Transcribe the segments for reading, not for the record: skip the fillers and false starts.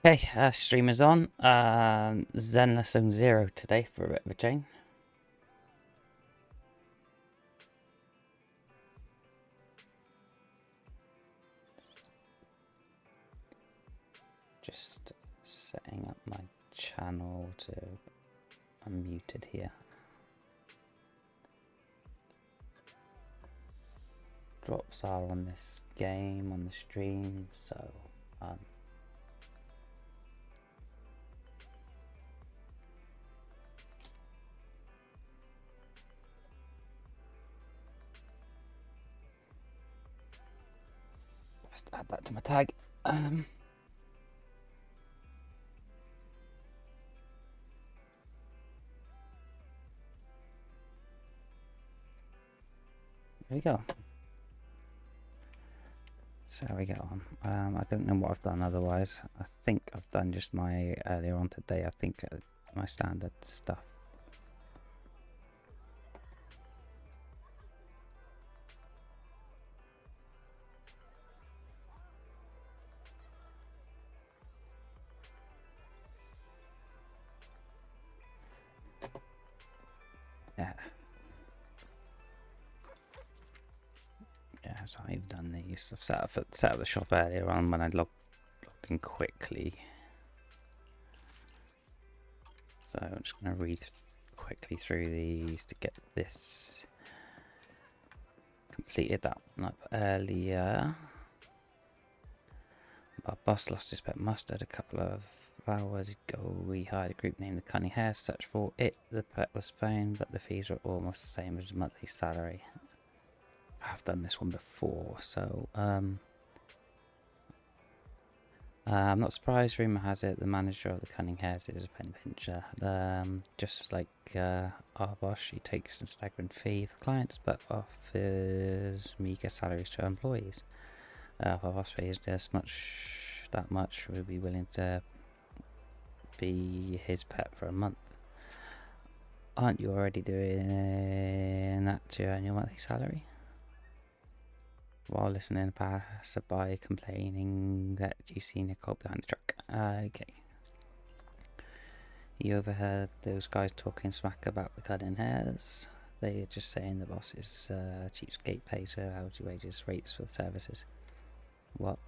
Okay, stream is on. Zenless on 0 today for a bit of a change. Just setting up my channel to unmuted here. Drops are on this game on the stream, so just add that to my tag. There we go. So we get on. I don't know what I've done otherwise. I think I've done just my earlier on today. I think my standard stuff. Yeah. Yeah, so I've done these. I've set up the shop earlier on when I logged in quickly. So I'm just going to read quickly through these to get this completed. That one up earlier. Our boss lost his pet mustard a couple of hours ago. We hired a group named the Cunning Hares. Search for it. The pet was found, but the fees were almost the same as the monthly salary. I've done this one before, so I'm not surprised. Rumour has it the manager of the Cunning Hares is a penny pincher. Just like our boss, she takes a staggering fee for clients, but offers meagre salaries to employees. If our boss pays that much, we'd be willing to be his pet for a month. Aren't you already doing that to earn your monthly salary? While listening to passerby complaining that you seen a cop behind the truck. Okay. You overheard those guys talking smack about the Cunning Hares. They're just saying the boss is cheapskate, pays her hourly wages, rates for the services. What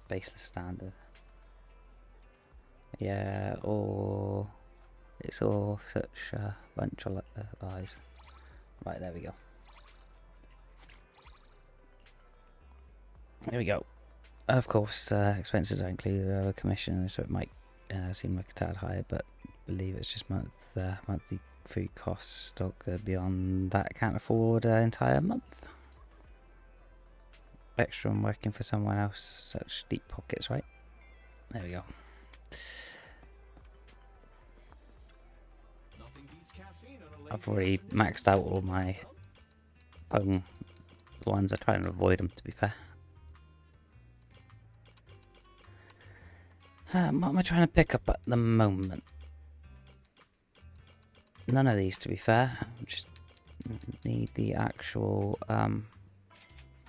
baseless standard. Yeah, or it's all such a bunch of lies. Right, there we go. There we go. Of course, expenses are included over commission, so it might seem like a tad higher, but I believe it's just monthly food costs. Stock beyond that can't afford an entire month. Extra on working for someone else, such deep pockets, right? There we go. I've already maxed out all my phone ones. I try and avoid them, to be fair. What am I trying to pick up at the moment? None of these, to be fair. I just need the actual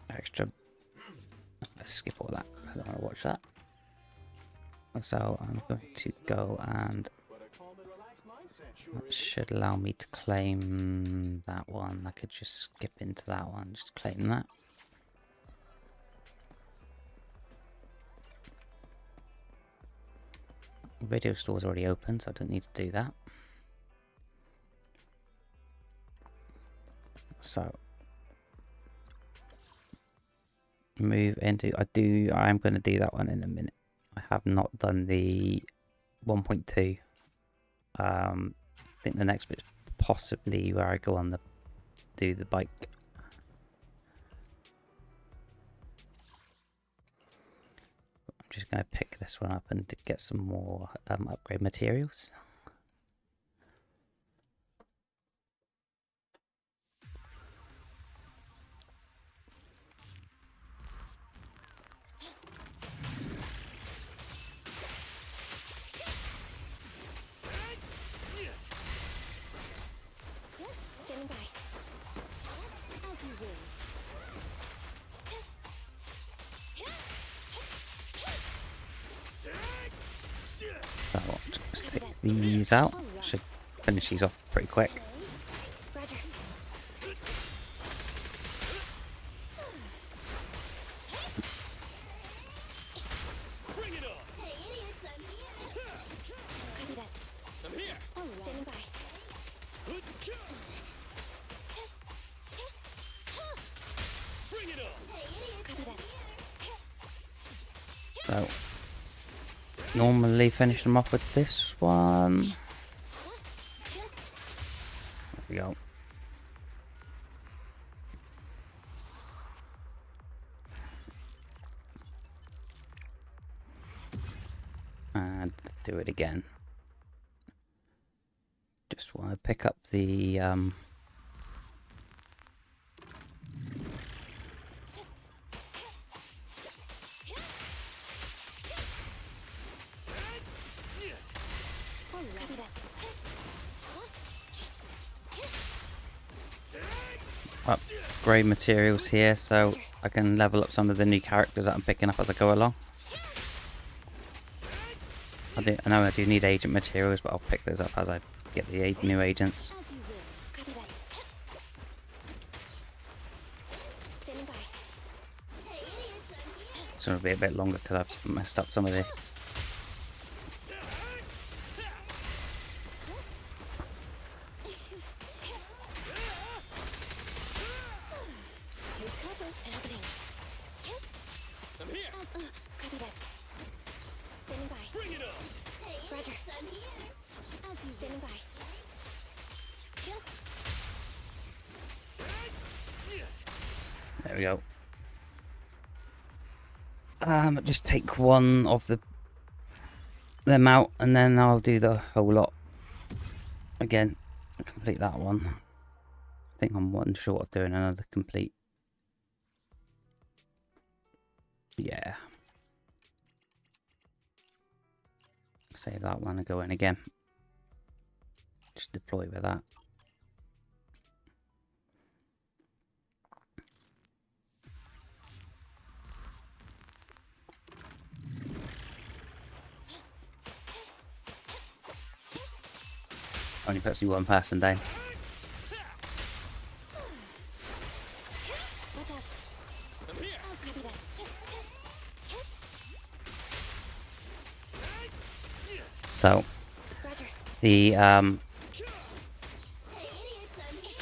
extra. Let's skip all that. I don't want to watch that. So I'm going to go and that should allow me to claim that one. I could just skip into that one, just claim that. Video store's already open, so I don't need to do that. So move into I'm going to do that one in a minute. I have not done the 1.2. I think the next bit is possibly where I go on do the bike. I'm just going to pick this one up and to get some more upgrade materials. Standing by. As you will. So I'll just take these out. Should finish these off pretty quick. Roger. Bring it on! Hey, idiots, I'm here. Copy that. I'm here! Oh, standing by. Bring it on! Hey, idiots, copy that. So normally finish them off with this one. There we go. And do it again. Just want to pick up the Oh, copy that. upgrade materials here, so I can level up some of the new characters that I'm picking up as I go along. I know I do need agent materials, but I'll pick those up as I get the new agents. As you will. Copy that. Standing by. Hey, idiots, I'm here. It's going to be a bit longer because I've messed up some of the... Take cover. Happening. I'm here! Copy that. Standing by. Bring it on! Hey, Roger. I'm here. As you standing by. There we go. Just take one of them out, and then I'll do the whole lot again. Complete that one. I think I'm one short of doing another complete. Yeah. Save that one and go in again. Just deploy with that. Only puts me one person down. Watch out. I'm here! Copy that. So Roger. the Hey, idiots, I'm here.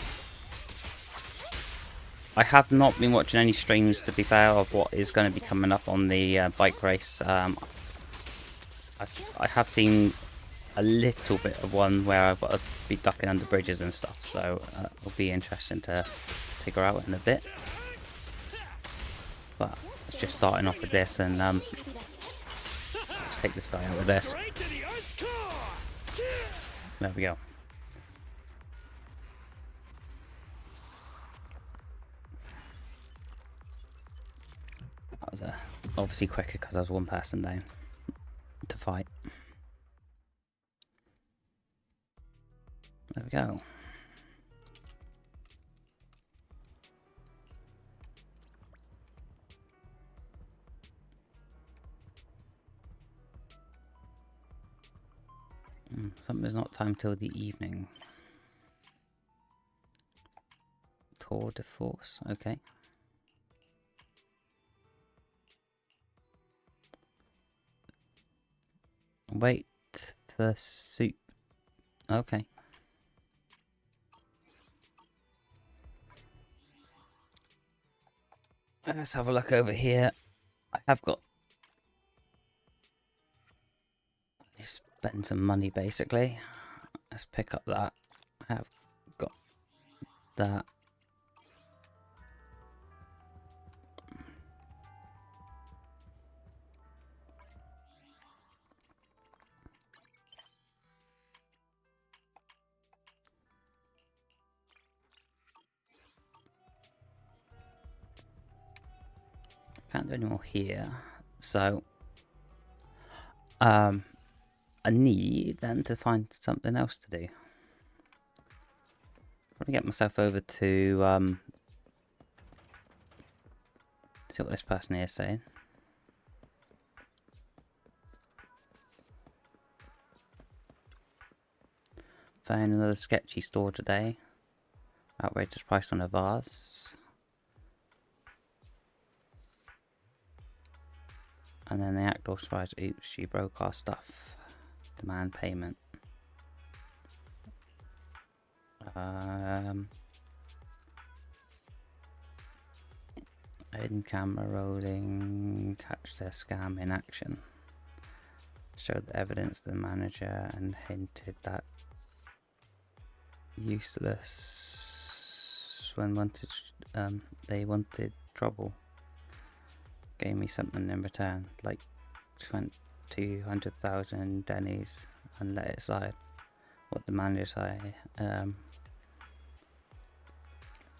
I have not been watching any streams, to be fair, of what is going to be coming up on the bike race. I have seen a little bit of one where I've got to be ducking under bridges and stuff, so it'll be interesting to figure out in a bit. But it's just starting off with this, and Copy that. let's take this guy out with this. Straight to the Earth's core! There we go. That was obviously quicker because I was one person down to fight. There we go. Something's not timed till the evening. Tour de force, okay. Wait for soup. Okay. Let's have a look over here. I have got... spend some money basically. Let's pick up that. I have got that. Can't do any more here. So I need then to find something else to do. Probably get myself over to see what this person here is saying. Found another sketchy store today. Outrageous price on a vase. And then the actor surprise, oops, she broke our stuff. Demand payment. Hidden camera rolling, catch their scam in action. Showed the evidence to the manager and hinted that useless when they wanted trouble. Gave me something in return, like 200,000 Denny's, and let it slide. What the manager say?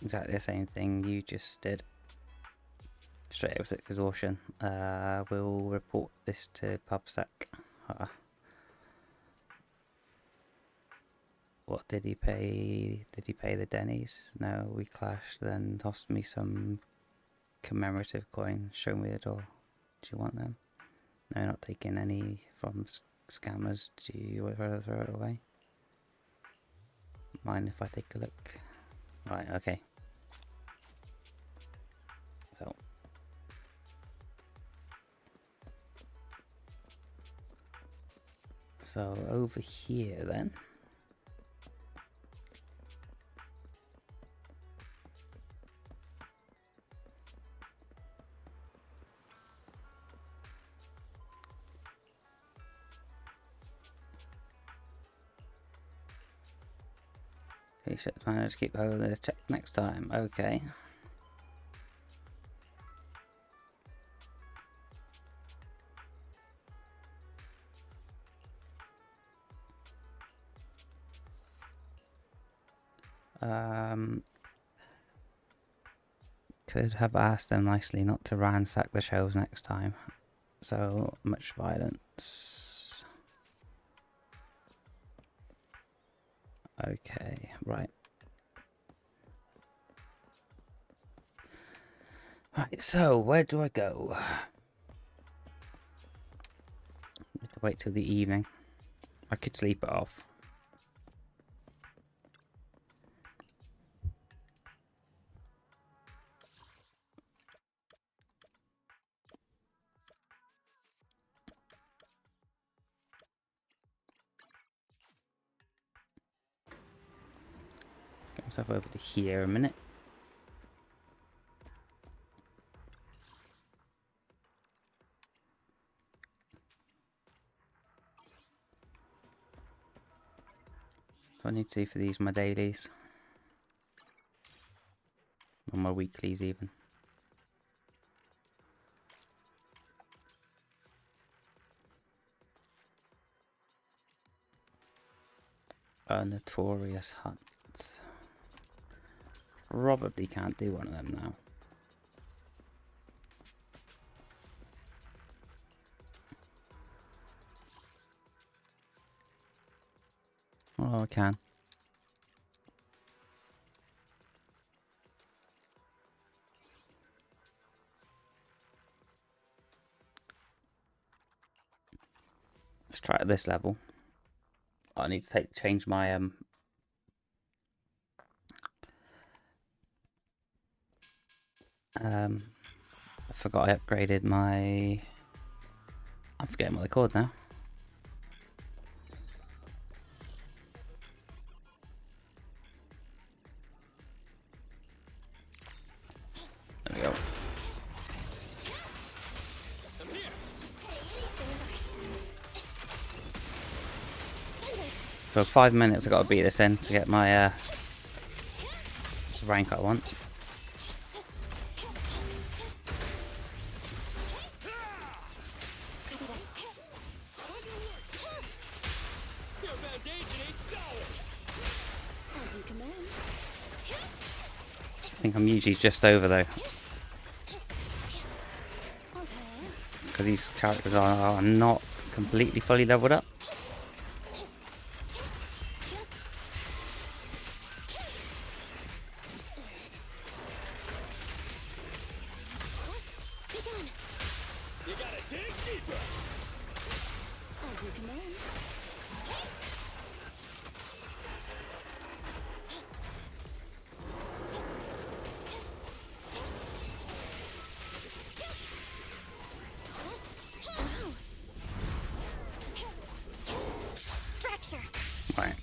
Exactly the same thing you just did. Straight with exhaustion. We'll report this to PubSec. What did he pay? Did he pay the Denny's? No, we clashed. Then tossed me some commemorative coin. Show me the door. Do you want them? No, not taking any from scammers. Do you rather throw it away? Mind if I take a look? Right, okay. So over here then. T-shirts managed to keep over the check next time. Okay. Could have asked them nicely not to ransack the shelves next time. So much violence. Okay, right. Right, so where do I go? Need to wait till the evening. I could sleep it off. Get myself over to here a minute. So I need to do for these my dailies. Or my weeklies even. A notorious hunt. Probably can't do one of them now. Oh, I can. Let's try at this level. I need to change my I forgot I upgraded my. I'm forgetting what they're called now. There we go. I'm here. So 5 minutes I got to beat this in to get my rank I want. Your foundation ain't solid. As you command. I think I'm usually just over though, Okay. because these characters are not completely fully leveled up. Begin. You gotta dig deeper. As you command. Right,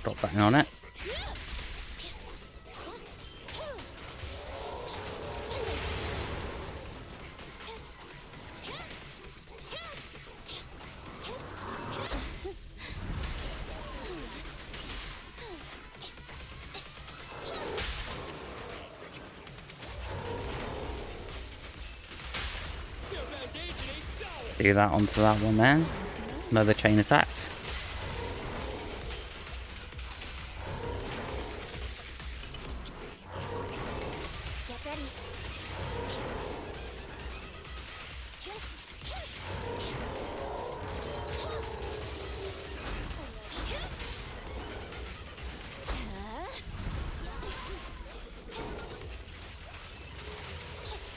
drop that in on it. Your foundation ain't solid. Do that onto that one then. Another chain attack.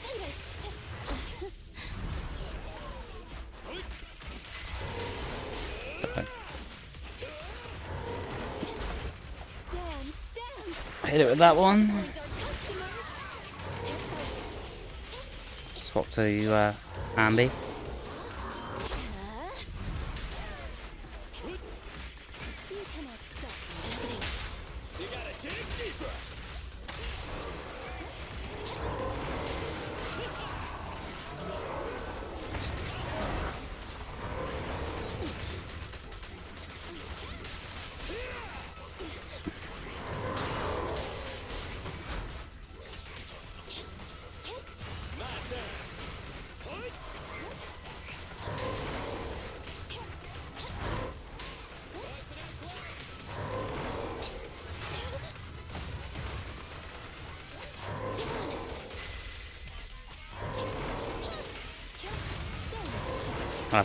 Get ready. So, Dance, dance. hit it with that one. Towards our customers. Swap to Ambi. You cannot stop me. You gotta dig deeper. My turn.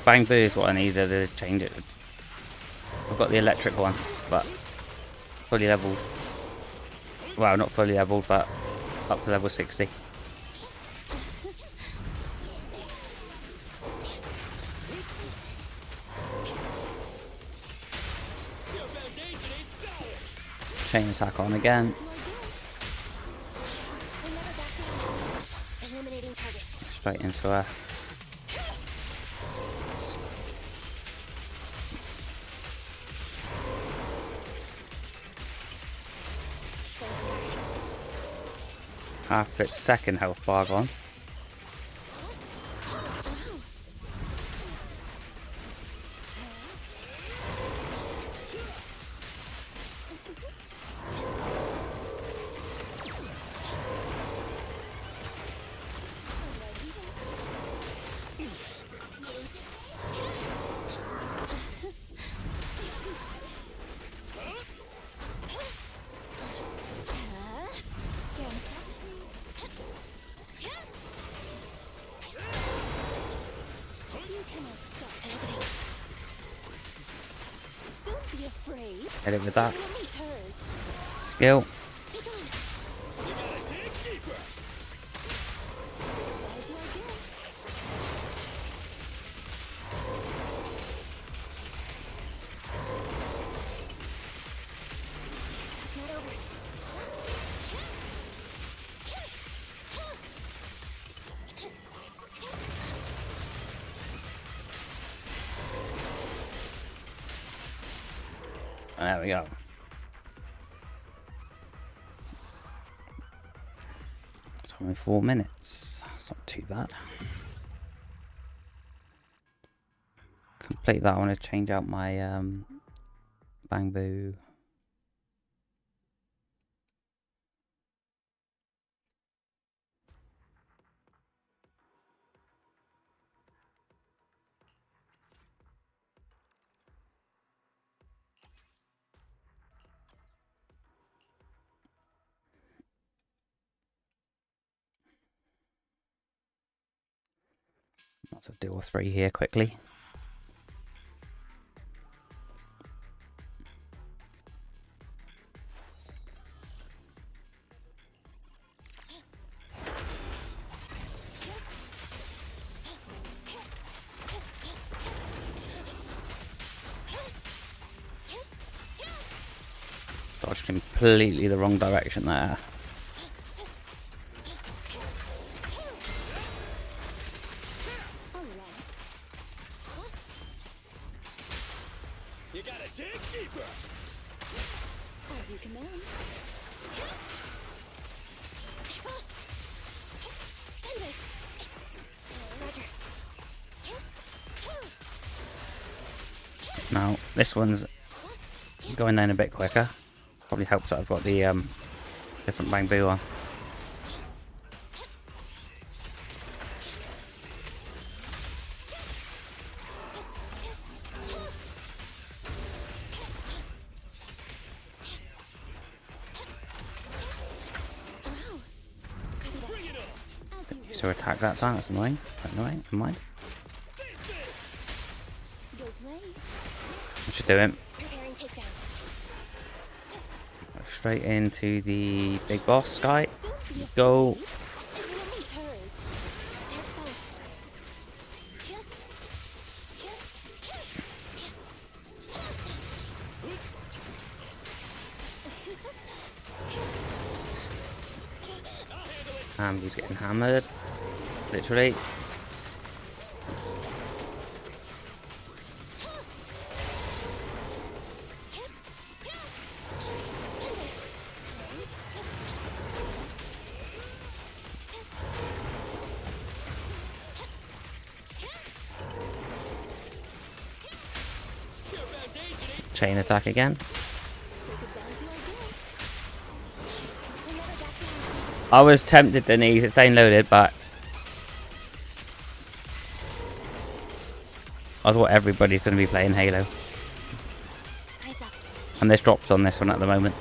Bang Boo is what I needed to change it. I've got the electric one, but fully leveled. Well, not fully leveled, but up to level 60. Your foundation ain't solid. Chain attack on again. Do our best. We'll never back down. Eliminating target. Straight into her. Half its second health bar gone. You cannot stop me. Don't be afraid. Hit it with that. Enemy turrets. Skill. Be gone. You gotta dig deeper. Say goodbye to our guests. Not over. There we go. It's only 4 minutes. That's not too bad. Complete that. I want to change out my Bang Boo. Lots of do all 3 here quickly. Dodged completely the wrong direction there. You gotta dig deeper. As you command. Thunder. Roger. Now, this one's going down a bit quicker. Probably helps that I've got the different bamboo on. So attack that time, that's annoying. Quite annoying, never mind. Go play. What should do it. Preparing takedown. Straight into the big boss guy. Don't be Go. afraid. Everyone turns. They're exposed. And he's getting hammered. Literally. Chain attack again. Say goodbye to our guests. We'll never back down. I was tempted to use it staying loaded, but I thought everybody's going to be playing Halo. Eyes up. And there's drops on this one at the moment.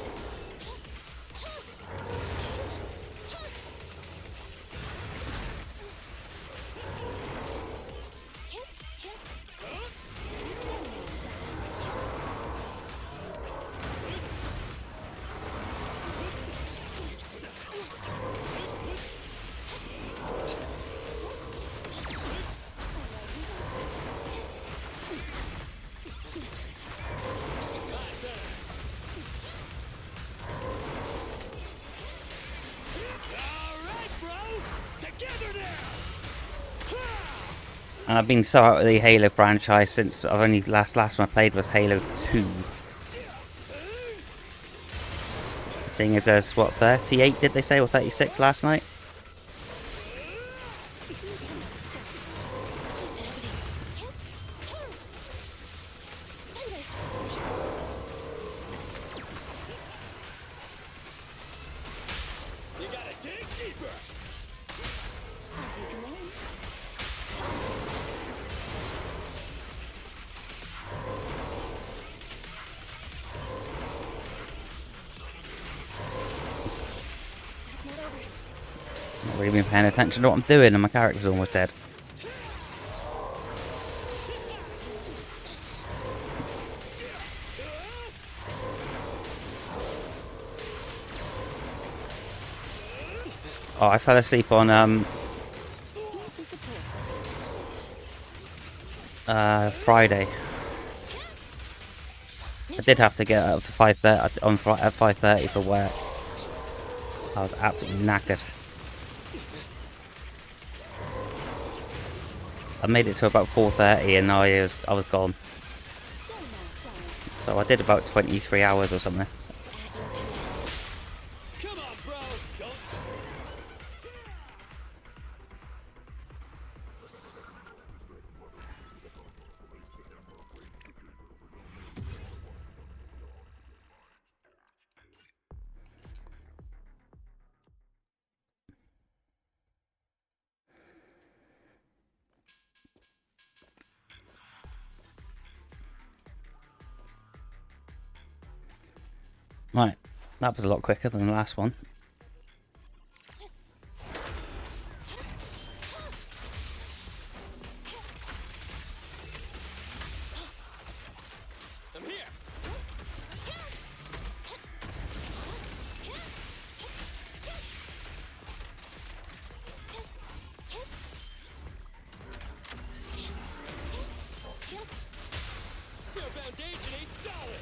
And I've been so out of the Halo franchise since I've only last one I played was Halo 2. Seeing as there's what, 38 did they say, or 36 last night? You gotta dig deeper. As you command. Not over. Not really been paying attention to what I'm doing and my character's almost dead. Oh, I fell asleep on Here's to support. Friday. I did have to get up for 5:30 on at 5:30 for work. I was absolutely knackered. I made it to about 4:30 and I was gone. Go now, child. So I did about 23 hours or something. At your command. Come on, bro. Don't. Right, that was a lot quicker than the last one. I'm here. Your foundation ain't solid.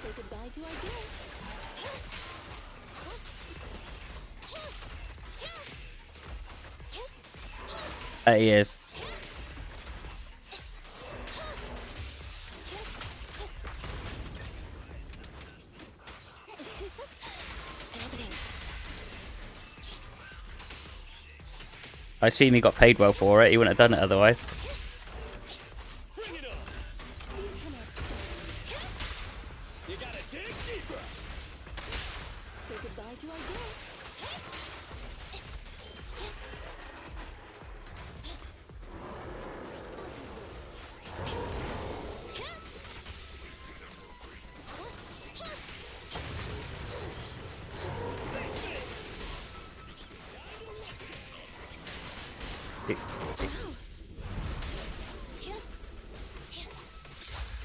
Say goodbye to our guests. There he is. I assume he got paid well for it. He wouldn't have done it otherwise. Bring it on. Please come out strong. You gotta dig deeper. Say goodbye to our guests.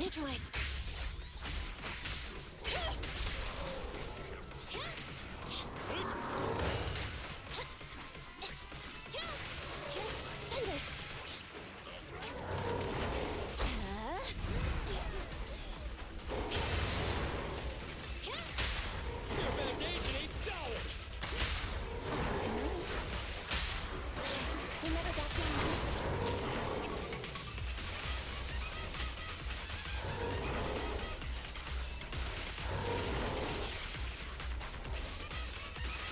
Neutralize. Thunder. Your foundation ain't solid. We never got down.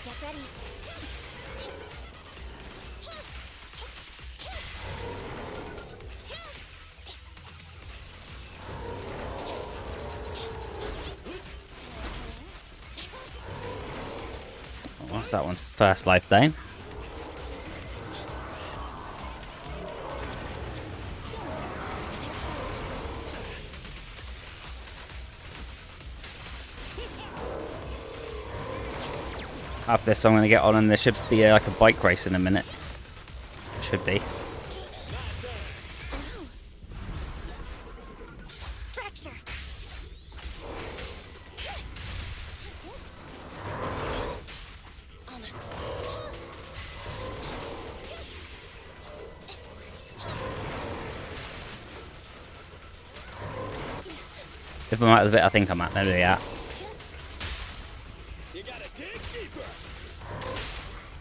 Get ready. What's that one's first life down? After this, I'm going to get on, and there should be like a bike race in a minute. Should be. Fracture. Almost. If I'm out of the bit I think I'm at, there we are. You gotta dig deeper.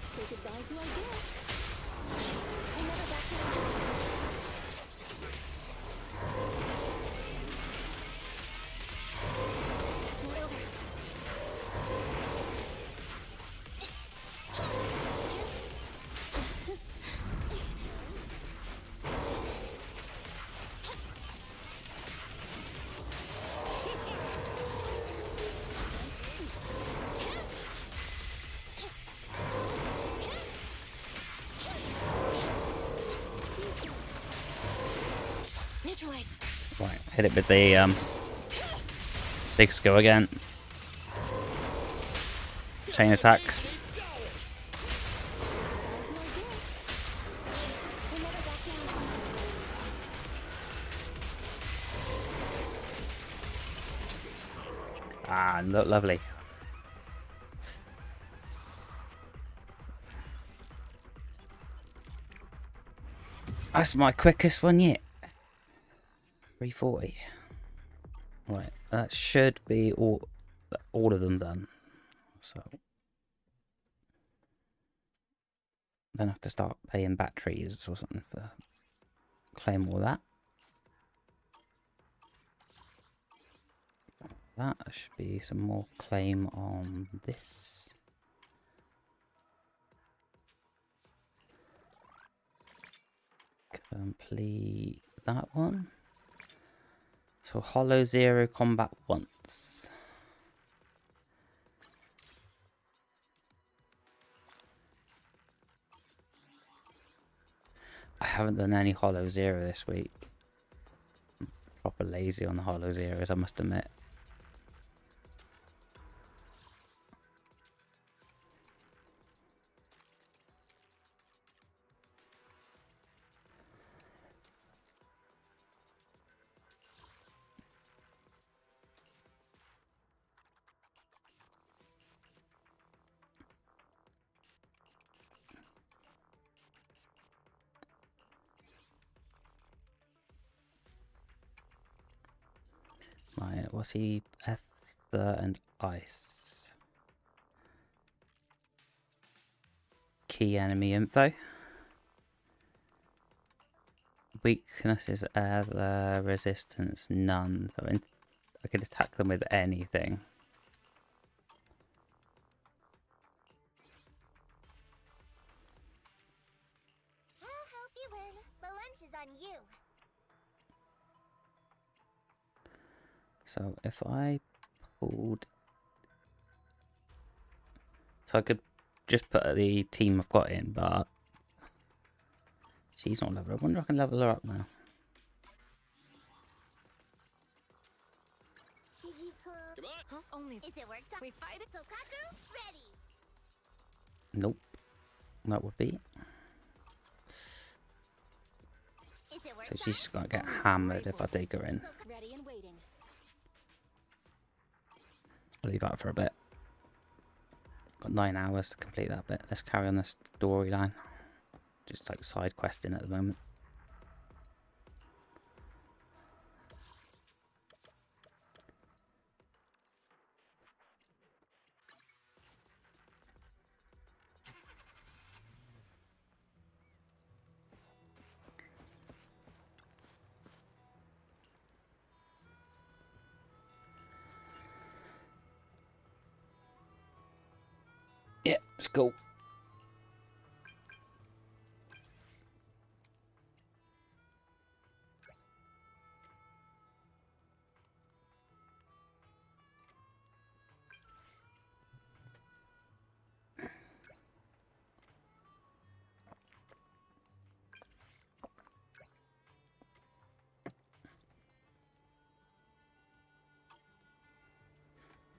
Say goodbye to our guests. We never got down. Not over. Neutralize. Right, hit it with the big skill again. Chain attacks. Ain't solid. Goodbye to our guests. We never got down. Ah, look lovely. That's my quickest one yet. 340. Right, that should be all of them done. So then I have to start paying batteries or something for claim all that. That should be some more claim on this. Complete that one. So Hollow Zero combat once. I haven't done any Hollow Zero this week. Proper lazy on the Hollow Zeros, I must admit. Right, what's he? Ether and Ice. Key enemy info. Weaknesses, air, resistance, none. So I could attack them with anything. So if I pulled... So I could just put the team I've got in, but she's not level. I wonder if I can level her up now. Did you pull? Come on. Huh? Only. Is it worked on? We fight it. Sokaku, ready. Nope. That would be. Is it worked So she's on? going to get hammered if I take her in. Ready and waiting. I'll leave that for a bit. Got 9 hours to complete that bit. Let's carry on this storyline. Just like side questing at the moment. Yeah, let's go.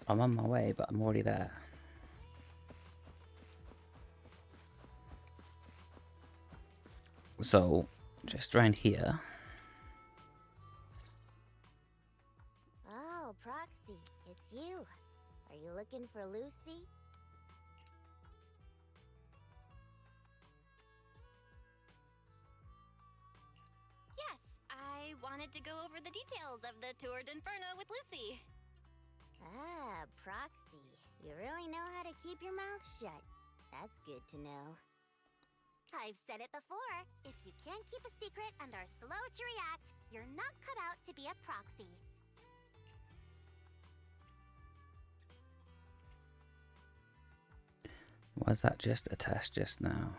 I'm on my way, but I'm already there. So, just around here. Oh, Proxy, it's you. Are you looking for Lucy? Yes, I wanted to go over the details of the Tour d'Inferno with Lucy. Ah, Proxy. You really know how to keep your mouth shut. That's good to know. I've said it before. If you can't keep a secret and are slow to react, you're not cut out to be a proxy. Was that just a test just now?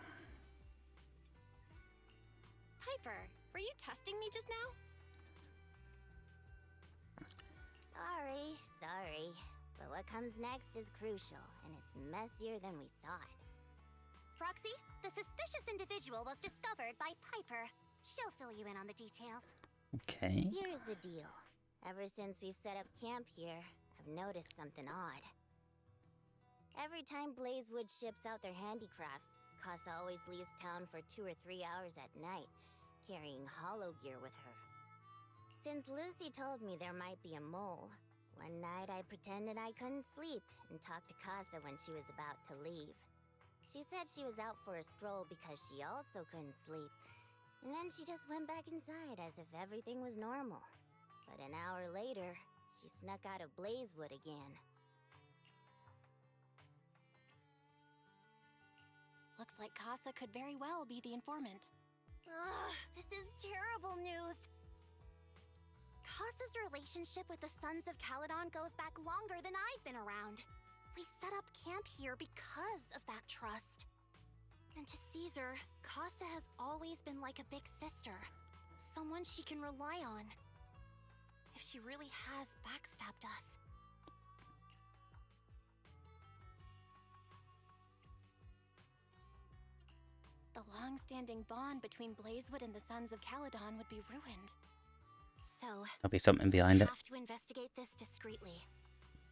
Piper, were you testing me just now? Sorry. But what comes next is crucial, and it's messier than we thought. Proxy, the suspicious individual was discovered by Piper. She'll fill you in on the details. Okay. Here's the deal. Ever since we've set up camp here, I've noticed something odd. Every time Blazewood ships out their handicrafts, Casa always leaves town for 2 or 3 hours at night, carrying hollow gear with her. Since Lucy told me there might be a mole, one night I pretended I couldn't sleep and talked to Casa when she was about to leave. She said she was out for a stroll because she also couldn't sleep, and then she just went back inside as if everything was normal. But an hour later, she snuck out of Blazewood again. Looks like Casa could very well be the informant. Ugh, this is terrible news. Casa's relationship with the Sons of Caledon goes back longer than I've been around. We set up camp here because of that trust. And to Caesar, Casa has always been like a big sister. Someone she can rely on. If she really has backstabbed us. The long-standing bond between Blazewood and the Sons of Caledon would be ruined. So, There'll be something behind we it. have to investigate this discreetly.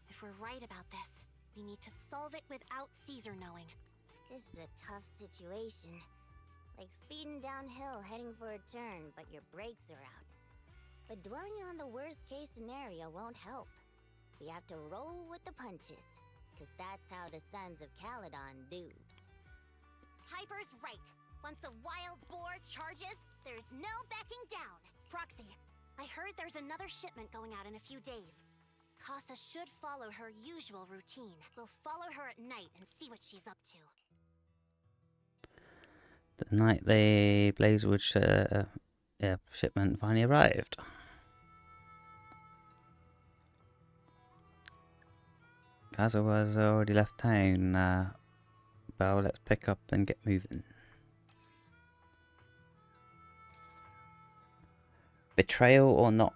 If we're right about this, we need to solve it without Caesar knowing. This is a tough situation. Like speeding downhill heading for a turn, but your brakes are out. But dwelling on the worst case scenario won't help. We have to roll with the punches, because that's how the Sons of Caledon do. Piper's right. Once a wild boar charges, there's no backing down. Proxy, I heard there's another shipment going out in a few days. Casa should follow her usual routine. We'll follow her at night and see what she's up to. The night the Blazewood shipment finally arrived. Casa was already left town. Well, let's pick up and get moving. Betrayal or not?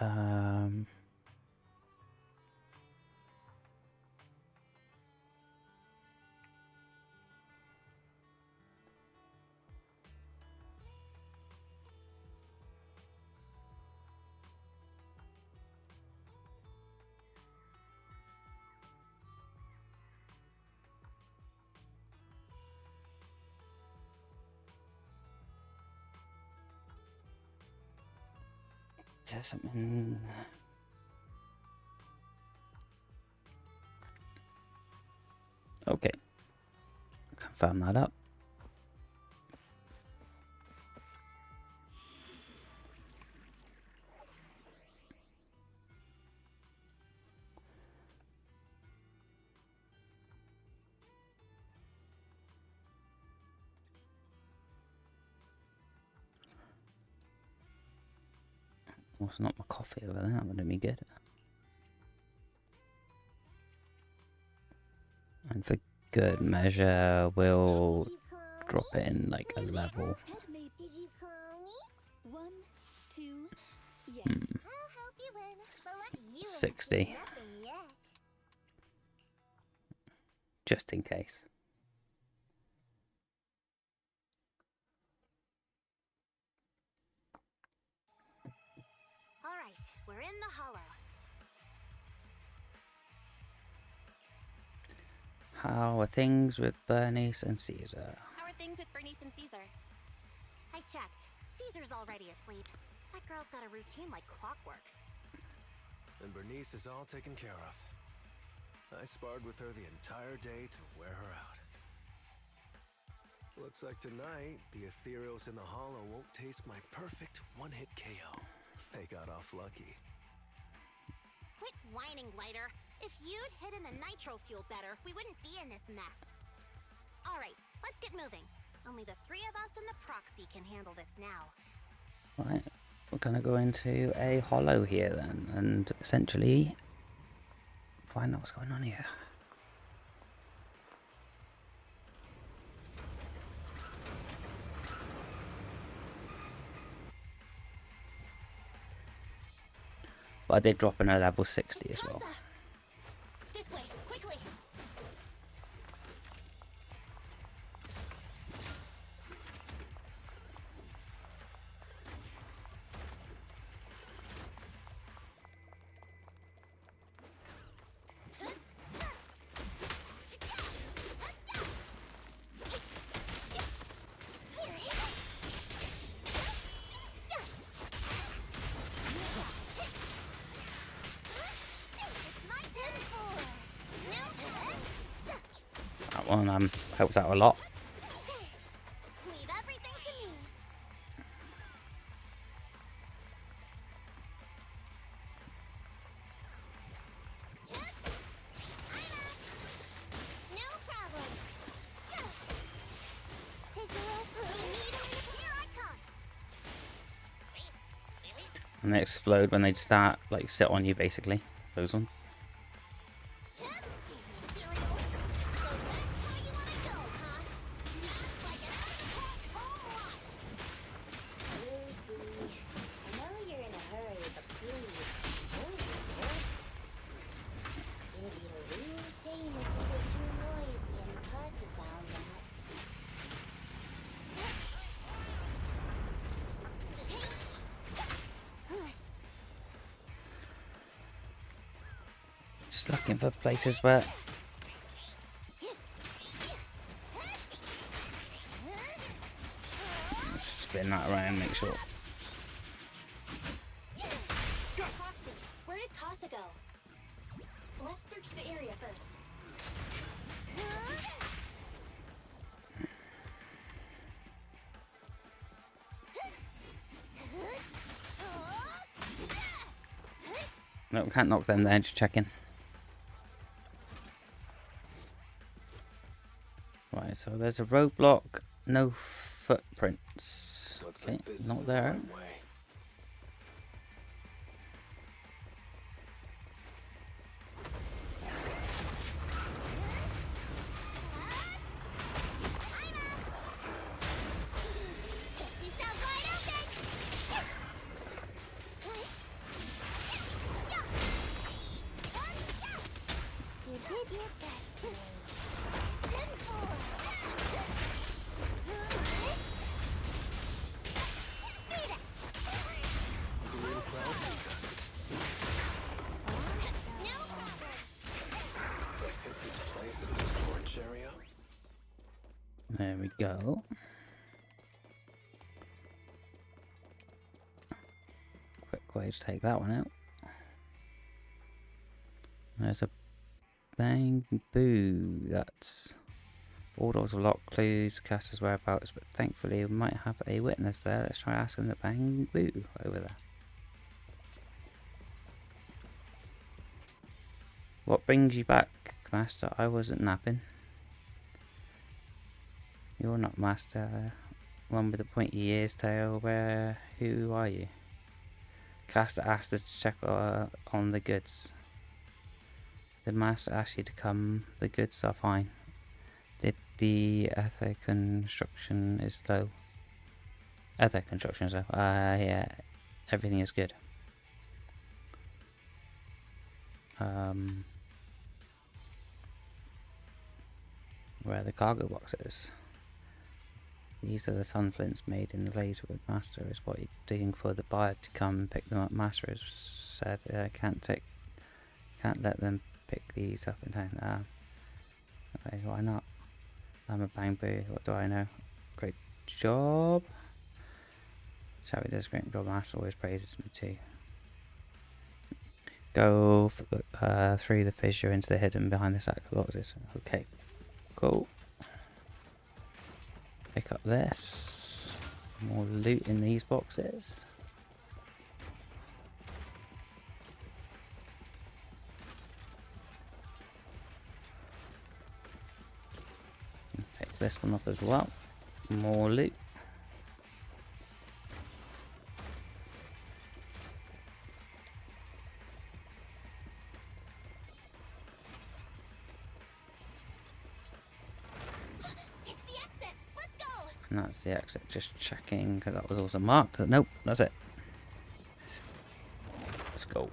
Um, is there something? Okay, confirm that up. Well, it's not my coffee over there, that wouldn't be good. And for good measure, we'll drop it in like a level. Did you call me? 1, 2, yes. I'll help you win, but let you 60. nothing yet. Just in case. All right, we're in the hollow. How are things with Bernice and Caesar? How are things with Bernice and Caesar? I checked. Caesar's already asleep. That girl's got a routine like clockwork. And Bernice is all taken care of. I sparred with her the entire day to wear her out. Looks like tonight, the Ethereals in the Hollow won't taste my perfect one-hit KO. They got off lucky. Quit whining, Lighter. If you'd hidden the nitro fuel better, we wouldn't be in this mess. All right, let's get moving. Only the three of us and the proxy can handle this now. Right, we're going to go into a hollow here then, and essentially find out what's going on here. But I did drop in a level 60 as well. This way, quickly. That one helps out a lot. Leave everything to me. No problem. Take the rest immediately. Here I come. And they explode when they start, like, sit on you, basically. Those ones. Just looking for places where... Spin that around, make sure. Proxy, where did Casa go? Let's search the area first. No, can't knock them there, just checking. Right, so there's a roadblock, no footprints. Looks Okay, like this is not the there. right way. Safety sounds wide open. There we go. Quick way to take that one out. There's a bang boo. That's all doors are locked, clues, casters whereabouts, but thankfully we might have a witness there. Let's try asking the bang boo over there. What brings you back, Master? I wasn't napping. You're not Master. One with the pointy ears, tail. Who are you? Caster asked us to check on the goods. The Master asked you to come. The goods are fine. The ether construction is low. Ether construction is low. Yeah, everything is good. Where are the cargo boxes? These are the sunflints made in the laserwood. Master is what you're digging for. The buyer to come and pick them up. Master has said can't let them pick these up in time. Okay, why not? I'm a bang boo. What do I know? Great job. Shabby does a great job. Master always praises me too. Go through the fissure into the hidden behind the sack of boxes. Okay, cool. Pick up this. More loot in these boxes. Pick this one up as well. More loot. It's the exit. Let's go. And that's the exit. Just checking because that was also marked. Nope, that's it. Let's go.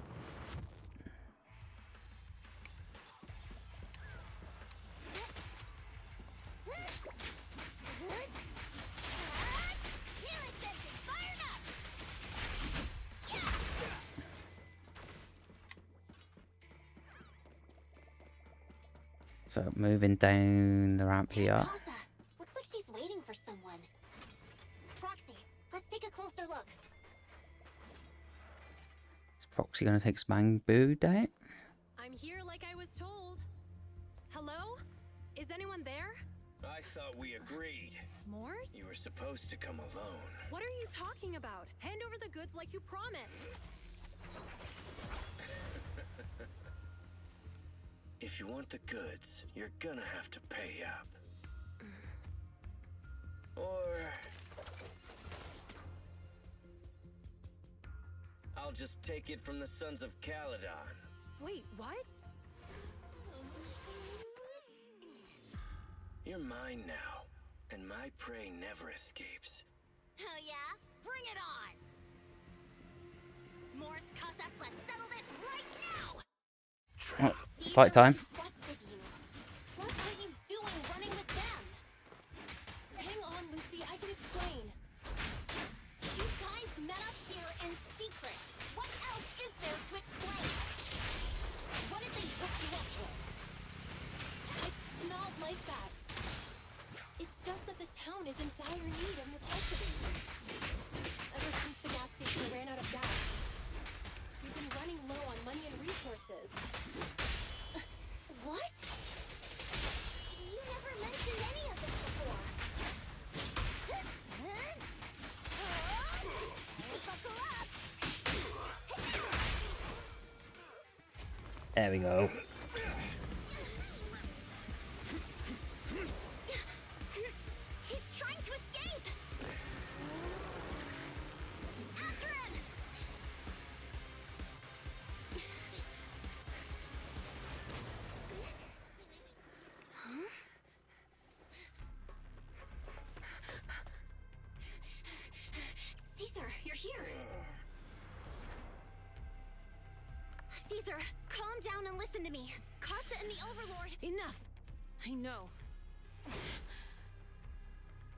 So moving down the ramp here. Casa. Looks like she's waiting for someone. Proxy, let's take a closer look. Is Proxy gonna take Spang Boo down? I'm here like I was told. Hello? Is anyone there? I thought we agreed. Morse? You were supposed to come alone. What are you talking about? Hand over the goods like you promised. If you want the goods, you're gonna have to pay up. Or I'll just take it from the Sons of Caledon. Wait, what? You're mine now, and my prey never escapes. Oh yeah? Bring it on! Morse, Casa, let's settle this right now! Oh, fight time. Trusted you. What were you doing running with them? Hang on, Lucy, I can explain. You guys met us here in secret. What else is there to explain? What did they hook you up with? It's not like that. It's just that the town is in dire need of necessities. Ever since the gas station ran out of gas, we've been running low on money and resources. What? You never mentioned any of this before. Buckle up. There we go. He's trying to escape. After him. Caesar, you're here. Caesar, calm down and listen to me. Casa and the Overlord. Enough! I know.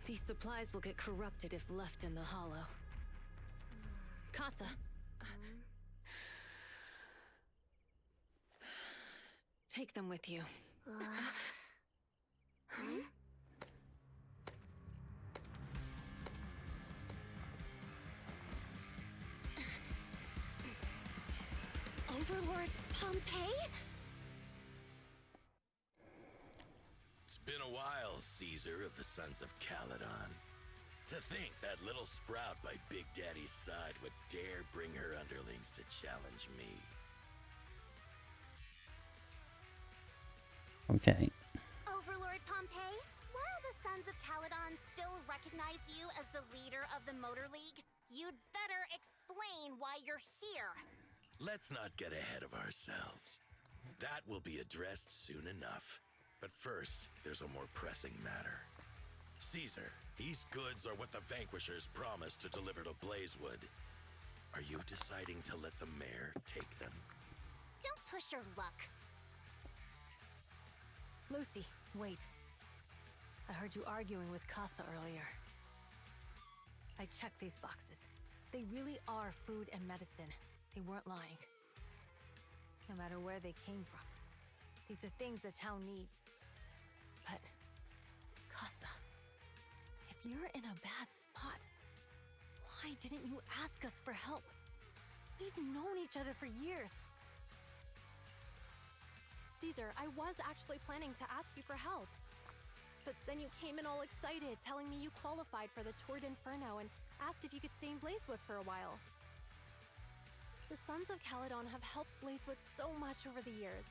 These supplies will get corrupted if left in the hollow. Casa. Take them with you. Pompeii? It's been a while, Caesar of the Sons of Caledon. To think that little sprout by Big Daddy's side would dare bring her underlings to challenge me. Okay. Overlord Pompeii, while the Sons of Caledon still recognize you as the leader of the Motor League, you'd better explain why you're here. Let's not get ahead of ourselves. That will be addressed soon enough. But first, there's a more pressing matter. Caesar, these goods are what the Vanquishers promised to deliver to Blazewood. Are you deciding to let the mayor take them? Don't push your luck. Lucy, wait. I heard you arguing with Casa earlier. I checked these boxes. They really are food and medicine. They weren't lying. No matter where they came from. These are things the town needs. But, Casa, if you're in a bad spot, why didn't you ask us for help? We've known each other for years. Caesar, I was actually planning to ask you for help. But then you came in all excited, telling me you qualified for the Tour d'Inferno and asked if you could stay in Blazewood for a while. The Sons of Caledon have helped Blazewood so much over the years.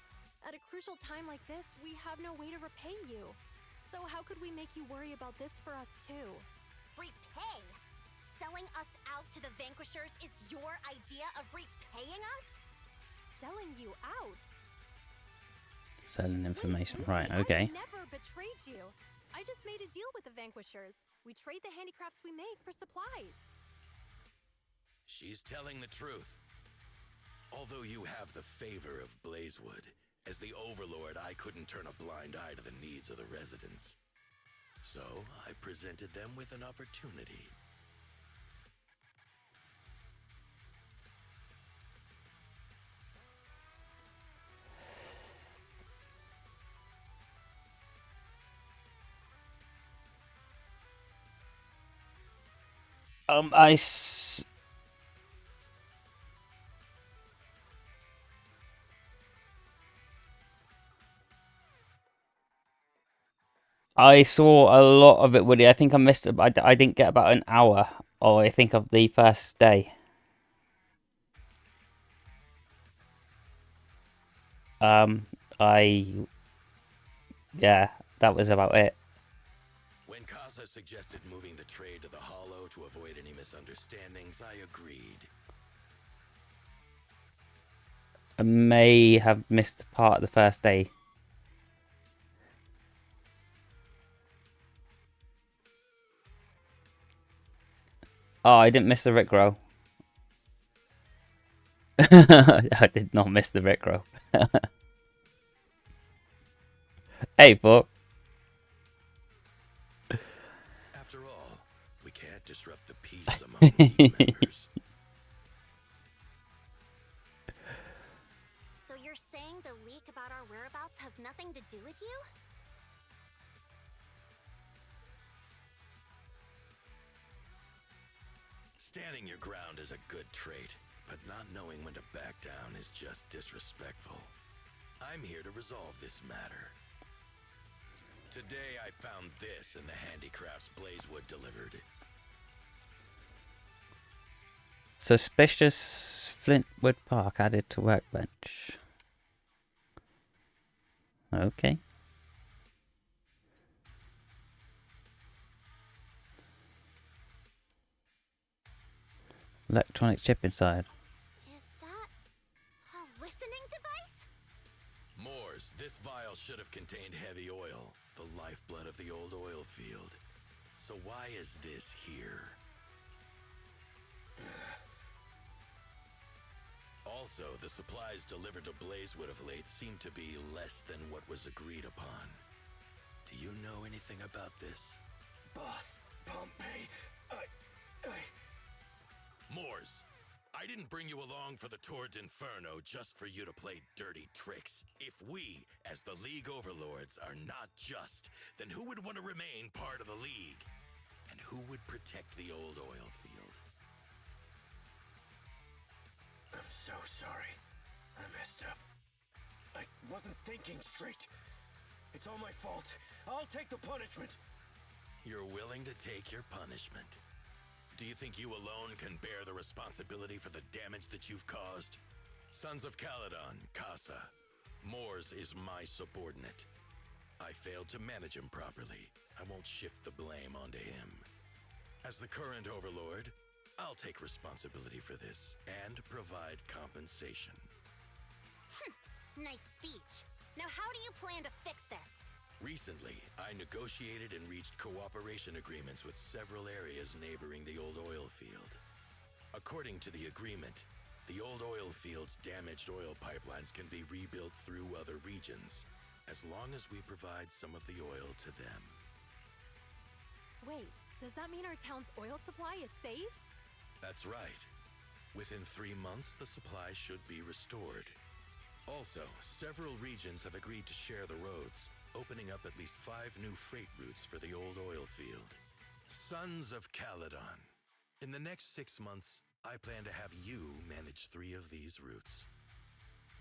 At a crucial time like this, we have no way to repay you. So how could we make you worry about this for us too? Repay? Selling us out to the Vanquishers is your idea of repaying us? Selling you out? Selling information. Lucy, Right, okay. I never betrayed you. I just made a deal with the Vanquishers. We trade the handicrafts we make for supplies. She's telling the truth. Although you have the favor of Blazewood, as the Overlord, I couldn't turn a blind eye to the needs of the residents. So, I presented them with an opportunity. I saw a lot of it, Woody. I think I missed it. I didn't get about an hour, or I think of the first day. Yeah, that was about it. When Casa suggested moving the trade to the Hollow to avoid any misunderstandings, I agreed. I may have missed part of the first day. Oh, I didn't miss the Rickroll. I did not miss the Rickroll. Hey, fuck. After all, we can't disrupt the peace among League members. So you're saying the leak about our whereabouts has nothing to do with you? Standing your ground is a good trait, but not knowing when to back down is just disrespectful. I'm here to resolve this matter. Today I found this in the handicrafts Blazewood delivered. Suspicious Flintwood Park added to workbench. Okay. Electronic chip inside. Is that a listening device? Moors, this vial should have contained heavy oil, the lifeblood of the old oil field. So why is this here? Also, the supplies delivered to Blazewood of late seem to be less than what was agreed upon. Do you know anything about this? Boss, Pompeii, Moors, I didn't bring you along for the Tour d'Inferno just for you to play dirty tricks. If we, as the League Overlords, are not just, then who would want to remain part of the League? And who would protect the old oil field? I'm so sorry. I messed up. Wasn't thinking straight. It's all my fault. I'll take the punishment. You're willing to take your punishment. Do you think you alone can bear the responsibility for the damage that you've caused? Sons of Caledon, Casa. Mors is my subordinate. I failed to manage him properly. I won't shift the blame onto him. As the current overlord, I'll take responsibility for this and provide compensation. Nice speech. Now how do you plan to fix this? Recently, I negotiated and reached cooperation agreements with several areas neighboring the old oil field. According to the agreement, the old oil field's damaged oil pipelines can be rebuilt through other regions, as long as we provide some of the oil to them. Wait, does that mean our town's oil supply is saved? That's right. Within 3 months, the supply should be restored. Also, several regions have agreed to share the roads, opening up at least 5 new freight routes for the old oil field. Sons of Caledon. In the next 6 months, I plan to have you manage 3 of these routes.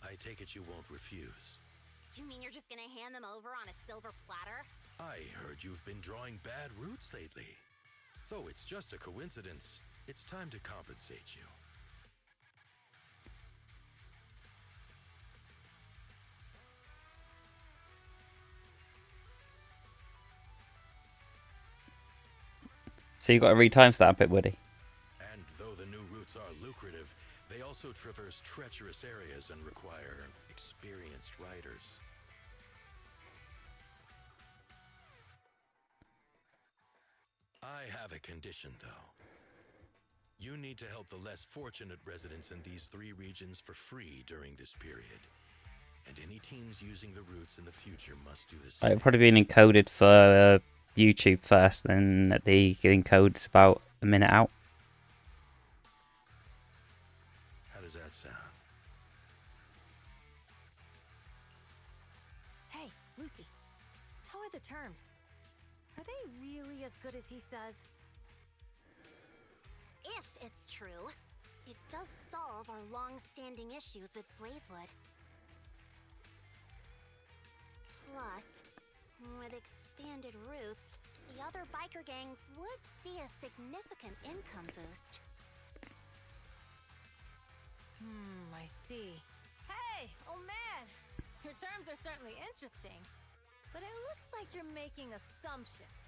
I take it you won't refuse. You mean you're just gonna hand them over on a silver platter? I heard you've been drawing bad routes lately. Though it's just a coincidence, it's time to compensate you. So you got to re-timestamp it, Woody. And though the new routes are lucrative, they also traverse treacherous areas and require experienced riders. I have a condition, though. You need to help the less fortunate residents in these 3 regions for free during this period. And any teams using the routes in the future must do the same. It'll probably been encoded for YouTube first, then the encode's about a minute out. How does that sound? Hey, Lucy. How are the terms? Are they really as good as he says? If it's true, it does solve our long-standing issues with Blazewood. Plus, with expanded routes, the other biker gangs would see a significant income boost. I see. Hey, old man! Your terms are certainly interesting, but it looks like you're making assumptions.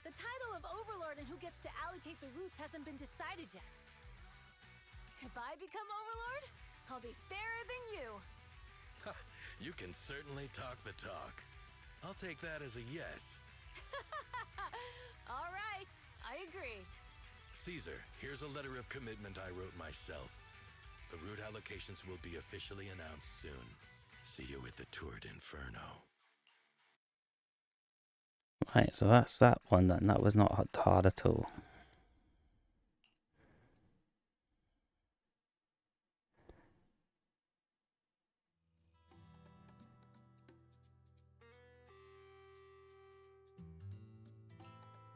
The title of Overlord and who gets to allocate the routes hasn't been decided yet. If I become Overlord, I'll be fairer than you. You can certainly talk the talk. I'll take that as a yes. All right, I agree. Caesar, here's a letter of commitment I wrote myself. The route allocations will be officially announced soon. See you at the Tour d'Inferno. Right, so that's that one then. That was not hard at all.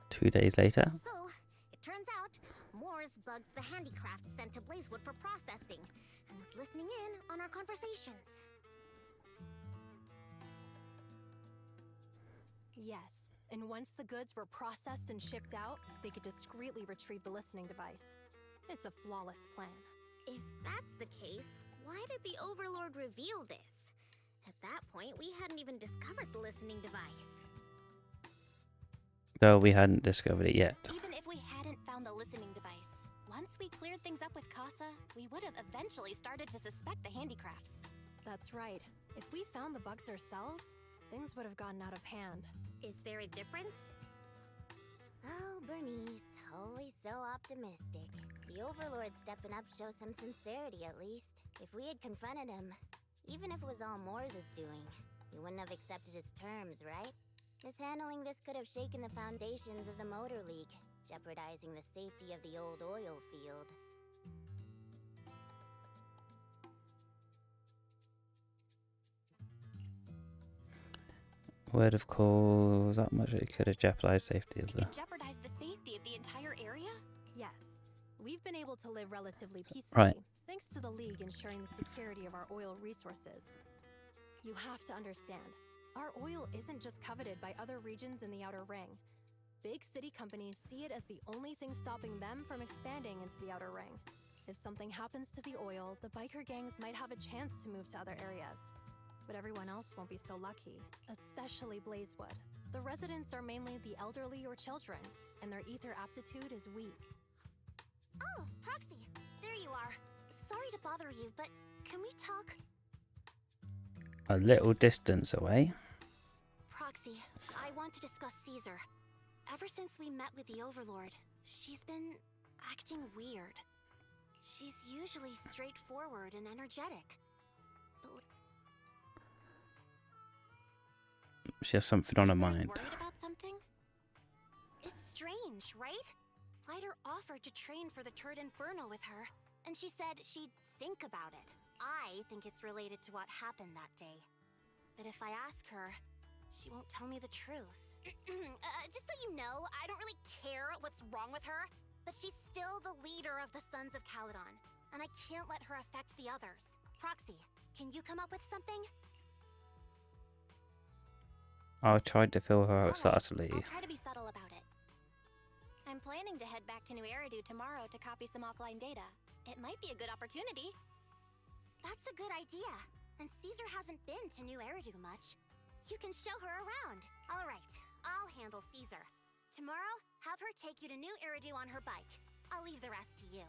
Two days later. So, it turns out, Mors bugged the handicrafts sent to Blazewood for processing, and was listening in on our conversations. Yes, and once the goods were processed and shipped out, they could discreetly retrieve the listening device. It's a flawless plan. If that's the case, why did the Overlord reveal this? At that point, we hadn't even discovered the listening device. Though we hadn't discovered it yet. Even if we hadn't found the listening device, once we cleared things up with Casa, we would have eventually started to suspect the handicrafts. That's right. If we found the bugs ourselves, things would have gotten out of hand. Is there a difference? Oh, Bernice, always so optimistic. The Overlord stepping up shows some sincerity at least. If we had confronted him, even if it was all Mors' doing, he wouldn't have accepted his terms, right? Mishandling this could have shaken the foundations of the Motor League, jeopardizing the safety of the old oil field. Word of cause, that much it could have jeopardized safety of It the... could jeopardize the safety of the entire area? Yes, we've been able to live relatively peacefully, Right. thanks to the League ensuring the security of our oil resources. You have to understand, our oil isn't just coveted by other regions in the Outer Ring. Big city companies see it as the only thing stopping them from expanding into the Outer Ring. If something happens to the oil, the biker gangs might have a chance to move to other areas. But everyone else won't be so lucky, especially Blazewood. The residents are mainly the elderly or children, and their ether aptitude is weak. Oh, Proxy, there you are. Sorry to bother you, but can we talk? A little distance away. Proxy, I want to discuss Caesar. Ever since we met with the Overlord, she's been acting weird. She's usually straightforward and energetic. But She has something on her mind. worried about something? It's strange, right? Lighter offered to train for the Turd Inferno with her, and she said she'd think about it. I think it's related to what happened that day. But if I ask her, she won't tell me the truth. Just so you know, I don't really care what's wrong with her, but she's still the leader of the Sons of Caledon, and I can't let her affect the others. Proxy, can you come up with something? I tried to fill her out Alright, subtly. I'll try to be subtle about it. I'm planning to head back to New Eridu tomorrow to copy some offline data. It might be a good opportunity. That's a good idea. And Caesar hasn't been to New Eridu much. You can show her around. All right, I'll handle Caesar. Tomorrow, have her take you to New Eridu on her bike. I'll leave the rest to you.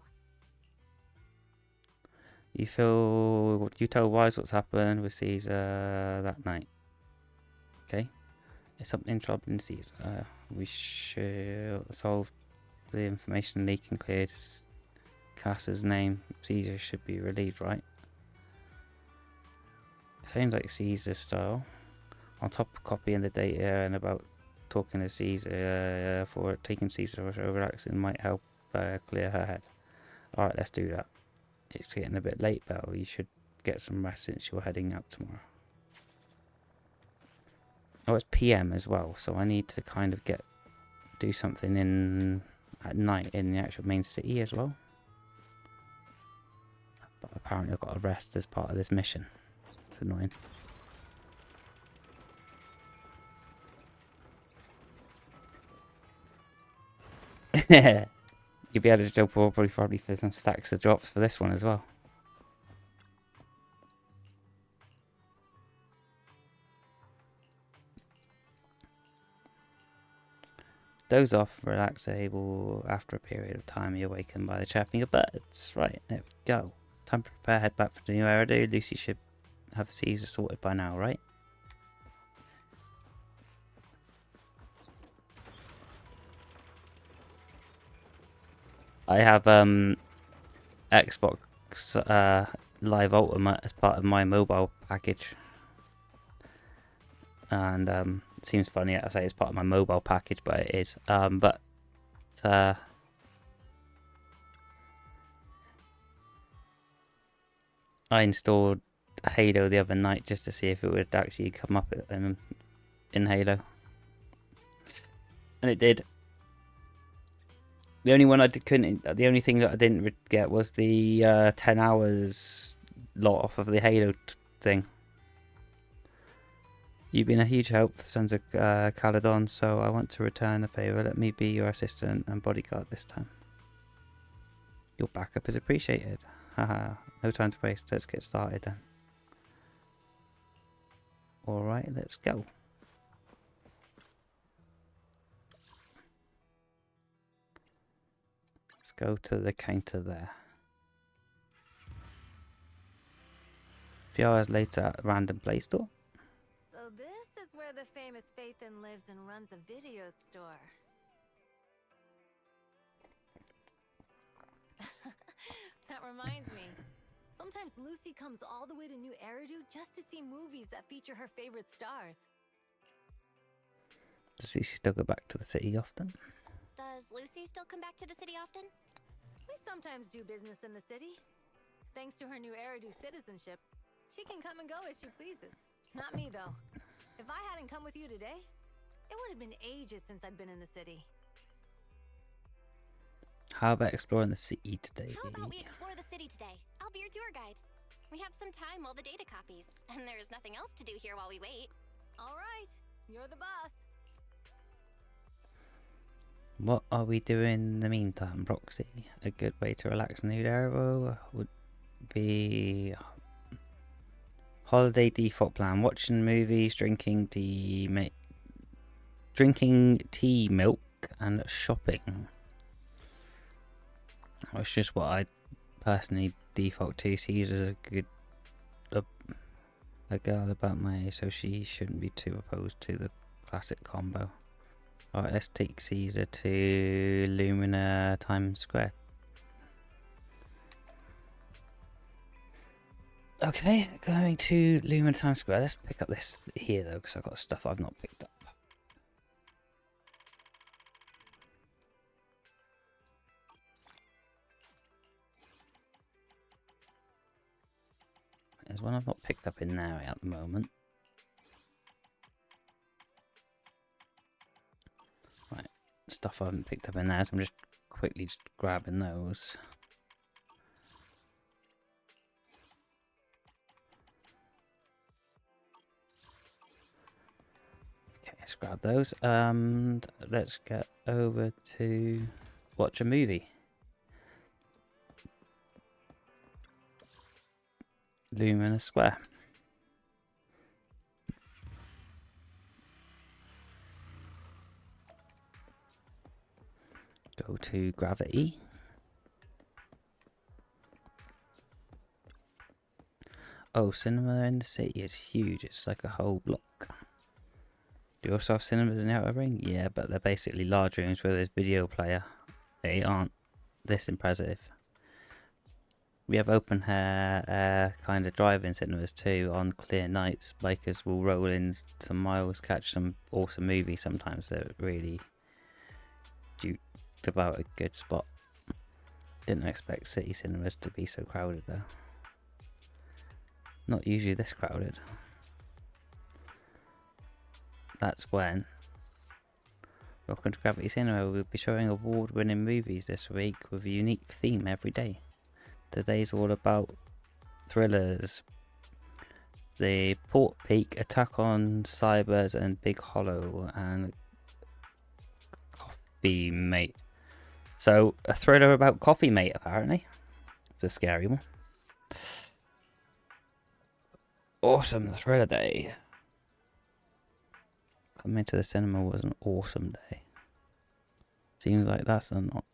You tell Wise what's happened with Caesar that night. Okay? Is something troubling Caesar? We should solve the information leak and clear Cassa's name. Caesar should be relieved, right? Sounds like Caesar's style. On top of copying the data and about talking to Caesar for taking Caesar for relaxing might help clear her head. Alright, let's do that. It's getting a bit late, Belle. You should get some rest since you're heading out tomorrow. Oh, it's PM as well, so I need to kind of do something at night in the actual main city as well. But apparently I've got to rest as part of this mission. It's annoying. You'll be able to jump probably for some stacks of drops for this one as well. Doze off, relax, able after a period of time you're awakened by the chirping of birds. Right, there we go. Time to prepare, head back for the New Eridu. Lucy should have Caesar sorted by now, right? I have Xbox Live Ultimate as part of my mobile package. And it seems funny that I say it's part of my mobile package, but it is. I installed Halo the other night just to see if it would actually come up in Halo. And it did. The only one the only thing that I didn't get was the 10 hours lot off of the Halo thing. You've been a huge help for Sons of Caledon, so I want to return the favour. Let me be your assistant and bodyguard this time. Your backup is appreciated. Haha, no time to waste. Let's get started then. Alright, let's go. Let's go to the counter there. A few hours later at a random Play Store. So this is where the famous Phaethon lives and runs a video store. That reminds me. Sometimes Lucy comes all the way to New Eridu just to see movies that feature her favorite stars. Does Lucy still go back to the city often? Does Lucy still come back to the city often? We sometimes do business in the city. Thanks to her New Eridu citizenship, she can come and go as she pleases. Not me, though. If I hadn't come with you today, it would have been ages since I'd been in the city. How about exploring the city today? How about we explore the city today? I'll be your tour guide. We have some time while the data copies, and there's nothing else to do here while we wait. All right, you're the boss. What are we doing in the meantime, Roxy? A good way to relax Nude Arrow would be holiday default plan: watching movies, drinking tea, milk, and shopping. It's just what I personally default to. Caesar's a girl about my age, so she shouldn't be too opposed to the classic combo. Alright, let's take Caesar to Lumina Times Square. Okay, going to Lumina Times Square. Let's pick up this here though, because I've got stuff I've not picked up. There's one I've not picked up in there at the moment. Right, stuff I haven't picked up in there, so I'm just quickly grabbing those. Okay, let's grab those. And let's get over to watch a movie. Lumina Square. Go to Gravity. Oh, cinema in the city is huge. It's like a whole block. Do you also have cinemas in the outer ring? Yeah, but they're basically large rooms where there's video player. They aren't this impressive. We have open air kind of drive-in cinemas too. On clear nights, bikers will roll in some miles, catch some awesome movies. Sometimes they're really duped about a good spot. Didn't expect city cinemas to be so crowded though. Not usually this crowded. That's when. Welcome to Gravity Cinema. We'll be showing award-winning movies this week with a unique theme every day. Today's all about thrillers. The Port Peak, Attack on Cybers, and Big Hollow, and Coffee Mate. So, a thriller about Coffee Mate, apparently. It's a scary one. Awesome thriller day. Coming to the cinema was an awesome day. Seems like that's a not.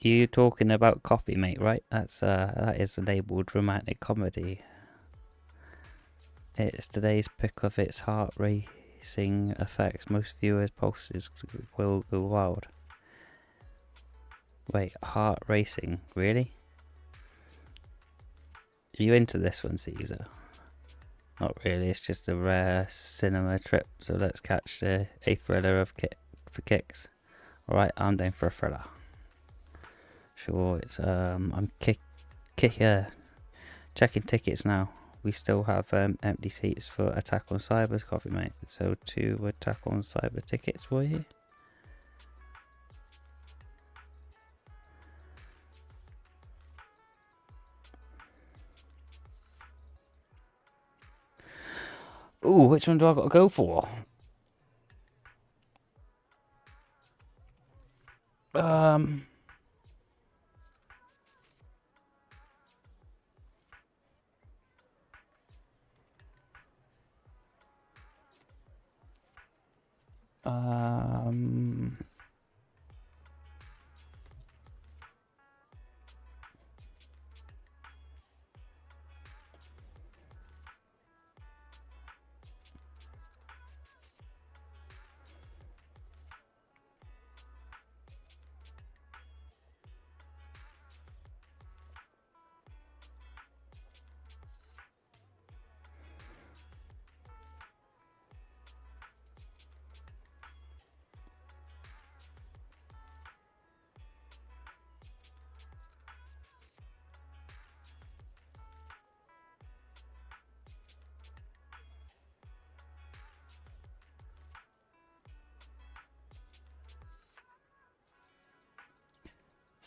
You talking about Coffee Mate, right? That is labelled romantic comedy. It's today's pick of its heart racing effects. Most viewers' pulses will go wild. Wait, heart racing? Really? Are you into this one, Caesar? Not really, it's just a rare cinema trip, so let's catch a thriller for kicks. Alright, I'm down for a thriller. Sure, it's I'm checking tickets now. We still have empty seats for Attack on Cyber's Coffee Mate. So 2 Attack on Cyber tickets for you. Ooh, which one do I got to go for?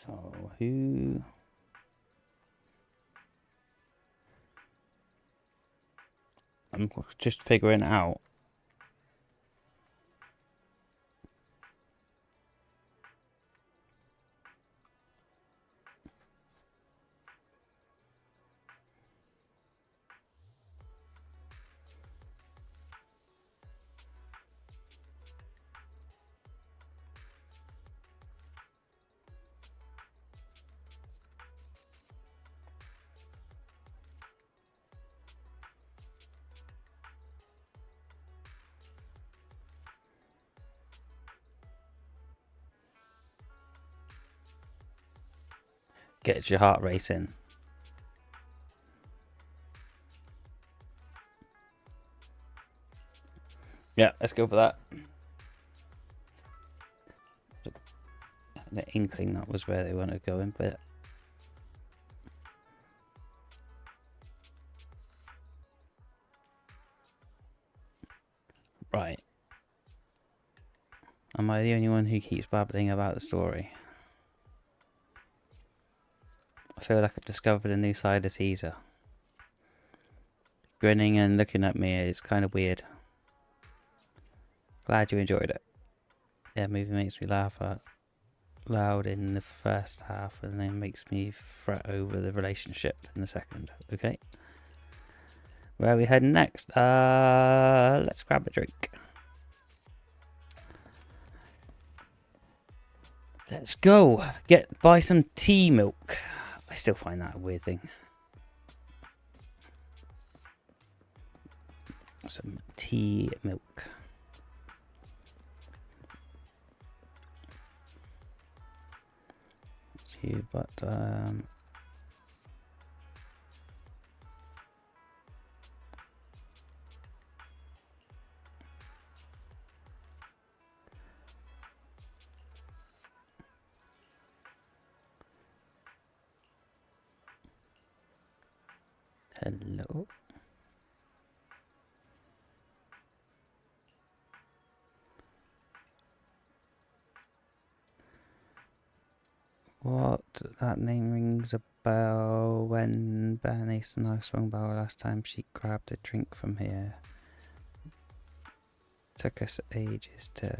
So, who... I'm just figuring it out. Gets your heart racing. Yeah, let's go for that. The inkling that was where they wanted to go in, but right. Am I the only one who keeps babbling about the story? I feel like I've discovered a new side of Caesar. Grinning and looking at me is kind of weird. Glad you enjoyed it. Yeah, movie makes me laugh out loud in the first half and then makes me fret over the relationship in the second. Okay. Where are we heading next? Let's grab a drink. Let's go. Buy some tea milk. I still find that a weird thing. Some tea milk. But hello. What? That name rings a bell. When Bernice and I swung by last time, she grabbed a drink from here. Took us ages to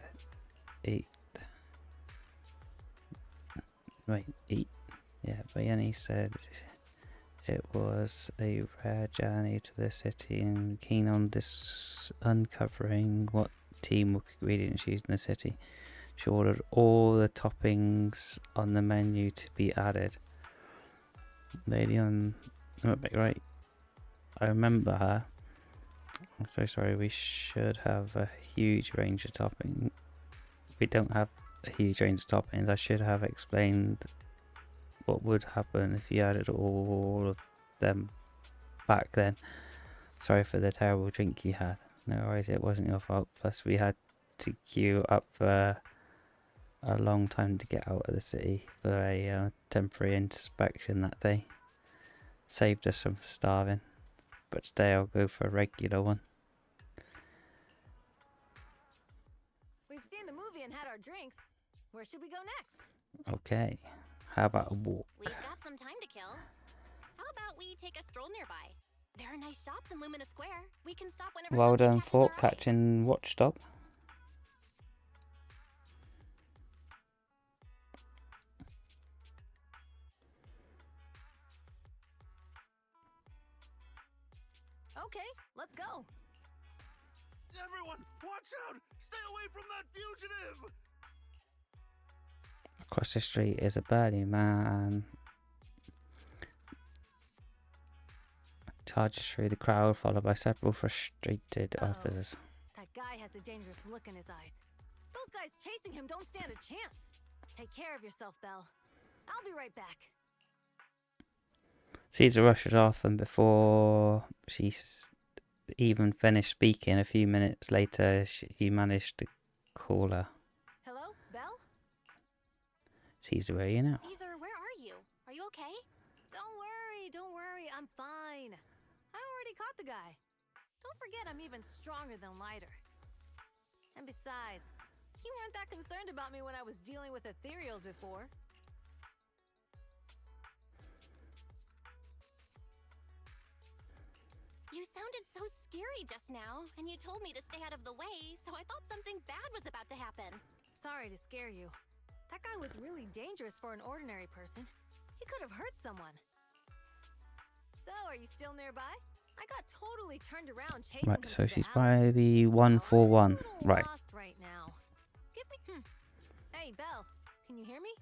eat. Wait, eat? Yeah, Bernice said it was a rare journey to the city and keen on uncovering what teamwork ingredients used in the city. She ordered all the toppings on the menu to be added. Lady on right. I remember her. I'm so sorry. We should have a huge range of toppings. We don't have a huge range of toppings. I should have explained what would happen if you added all of them back then. Sorry for the terrible drink you had. No worries, it wasn't your fault. Plus, we had to queue up for a long time to get out of the city for a temporary inspection that day. Saved us from starving. But today I'll go for a regular one. We've seen the movie and had our drinks. Where should we go next? Okay. How about a walk? We've got some time to kill. How about we take a stroll nearby? There are nice shops in Lumina Square. We can stop whenever Well something done, catches Fort, our eye. catching Watchdog. Okay, let's go. Everyone, watch out! Stay away from that fugitive! Across the street is a burly man. Charges through the crowd, followed by several frustrated officers. That guy has a dangerous look in his eyes. Those guys chasing him don't stand a chance. Take care of yourself, Belle. I'll be right back. Caesar rushes off, and before she's even finished speaking, a few minutes later, you managed to call her. Hello, Belle? Caesar, where are you now? Caesar, where are you? Are you okay? Don't worry, I'm fine. I already caught the guy. Don't forget I'm even stronger than Lighter. And besides, you weren't that concerned about me when I was dealing with ethereals before. worried just now, and you told me to stay out of the way, so I thought something bad was about to happen. Sorry to scare you. That guy was really dangerous for an ordinary person. He could have hurt someone. So, are you still nearby? I got totally turned around chasing him Right, so through she's the alley. by the So, 141. I'm a little Right. lost right now. Give me. Hey, Belle, can you hear me?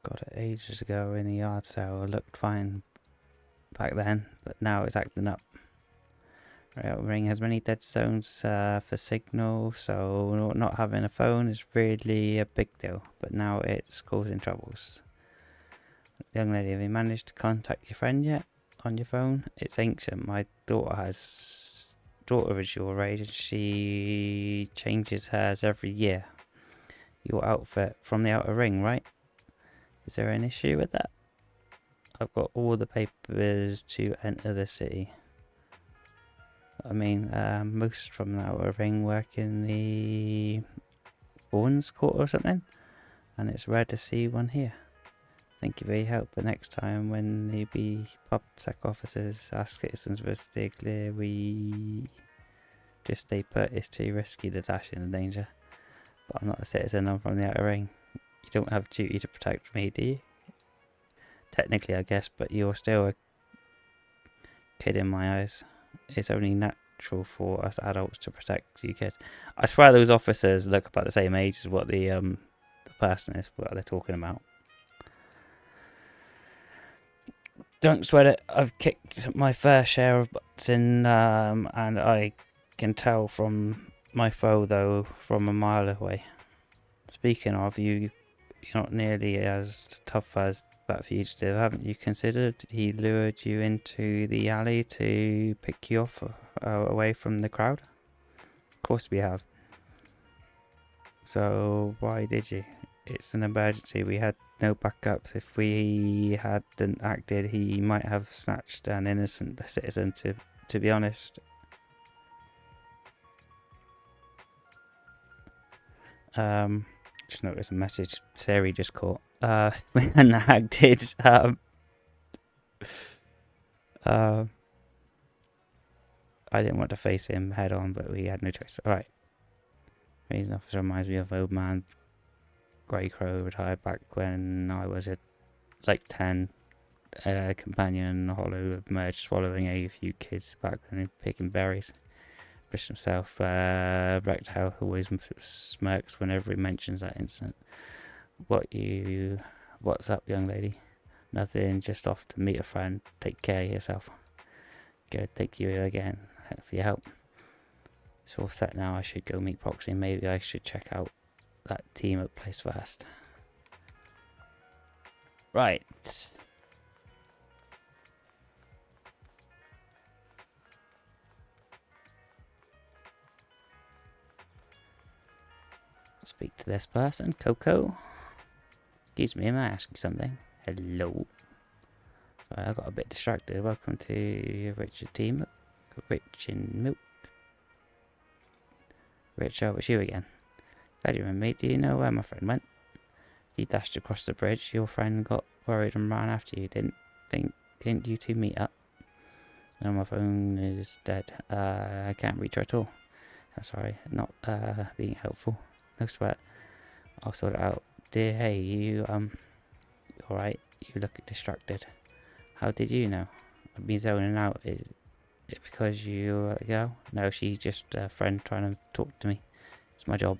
Got it ages ago in the yard sale. It looked fine back then, but now it's acting up. Rail ring has many dead zones for signal, so not having a phone is really a big deal. But now it's causing troubles. Young lady, have you managed to contact your friend yet on your phone? It's ancient. My daughter is your age, and she changes hers every year. Your outfit from the outer ring, right? Is there an issue with that? I've got all the papers to enter the city. I mean, most from the outer ring work in the Bourne's Court or something, and it's rare to see one here. Thank you for your help, but next time when the PubSec officers ask citizens for a steer clear, we just stay put. It's too risky to dash into danger. But I'm not a citizen, I'm from the outer ring. You don't have a duty to protect me, do you? Technically, I guess, but you're still a kid in my eyes. It's only natural for us adults to protect you kids. I swear those officers look about the same age as what the person is, what they're talking about. Don't sweat it. I've kicked my fair share of butts in, and I can tell from my foe, though, from a mile away. Speaking of, you're not nearly as tough as that fugitive, haven't you considered? He lured you into the alley to pick you off away from the crowd? Of course we have. So why did you? It's an emergency. We had no backup. If we hadn't acted, he might have snatched an innocent citizen, to be honest. Just noticed a message Sari just caught. We hadn't acted. I didn't want to face him head on, but we had no choice. Alright. Raising officer reminds me of old man Grey Crow, retired back when I was like 10. Companion Hollow emerged swallowing a few kids back when picking berries. Bush himself, wrecked health, always smirks whenever he mentions that incident. What's up, young lady? Nothing, just off to meet a friend. Take care of yourself. Good, thank you again for your help. It's all set now. I should go meet Proxy. Maybe I should check out that team up place first. Right. Speak to this person, Coco. Excuse me, am I asking something? Hello. Sorry, I got a bit distracted. Welcome to Richard Team. Rich and Milk. Rich, how was you again? Glad you remember me. Do you know where my friend went? You dashed across the bridge. Your friend got worried and ran after you. Didn't you two meet up? No, my phone is dead. I can't reach her at all. I'm sorry, not being helpful. No sweat. I'll sort it out. Dear, hey, you alright? You look distracted. How did you know? I've been zoning out. Is it because you let go? No, she's just a friend trying to talk to me. It's my job.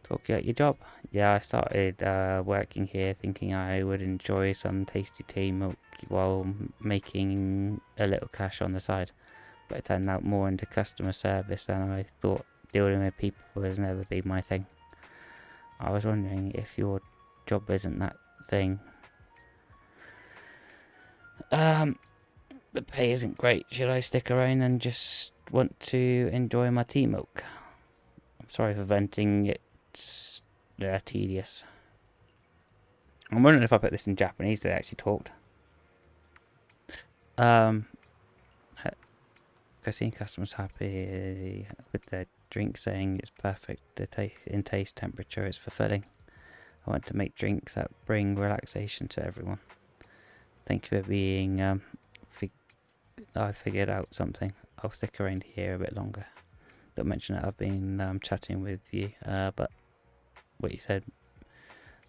Talk about your job? Yeah, I started working here thinking I would enjoy some tasty tea milk while making a little cash on the side. But it turned out more into customer service than I thought. Dealing with people has never been my thing. I was wondering if your job isn't that thing. The pay isn't great. Should I stick around and just want to enjoy my tea milk? I'm sorry for venting. It's tedious. I'm wondering if I put this in Japanese, they actually talked. I've seen customers happy with their drink, saying it's perfect. In taste, temperature, it's fulfilling. I want to make drinks that bring relaxation to everyone. Thank you for being. I figured out something. I'll stick around here a bit longer. Don't mention that I've been chatting with you, but what you said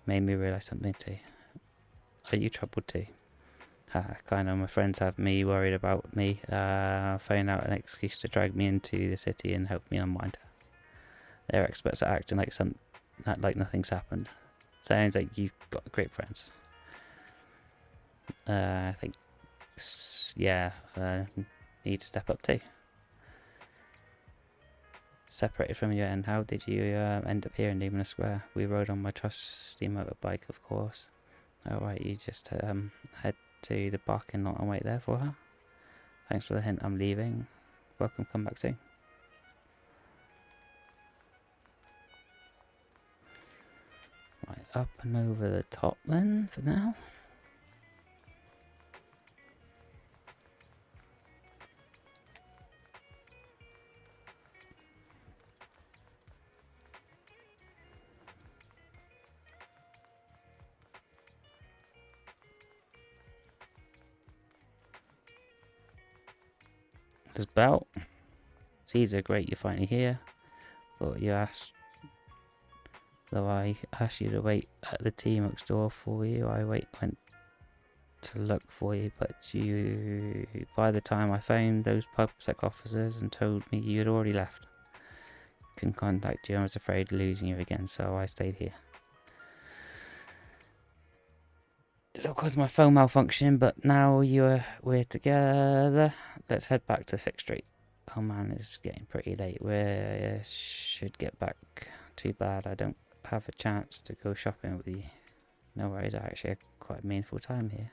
made me realise something too. Are you troubled too? Kind of, my friends have me worried about me, finding out an excuse to drag me into the city and help me unwind. They're experts at acting like nothing's happened. Sounds like you've got great friends. I think, need to step up too. Separated from you, and how did you end up here in Demon Square? We rode on my trusty motorbike, of course. Alright, you just head to the parking lot and wait there for her. Thanks for the hint, I'm leaving. Welcome, come back soon. Right, up and over the top then, for now. There's Belt. Caesar, great, you're finally here. Thought you asked. Though I asked you to wait at the T-Mux door for you, I went to look for you, but by the time I found those PubSec officers and told me you had already left. Couldn't contact you, I was afraid of losing you again, so I stayed here. So caused my phone malfunction, but now we're together. Let's head back to 6th Street. Oh man, it's getting pretty late. We should get back. Too bad I don't have a chance to go shopping with you. No worries, I actually had quite a meaningful time here.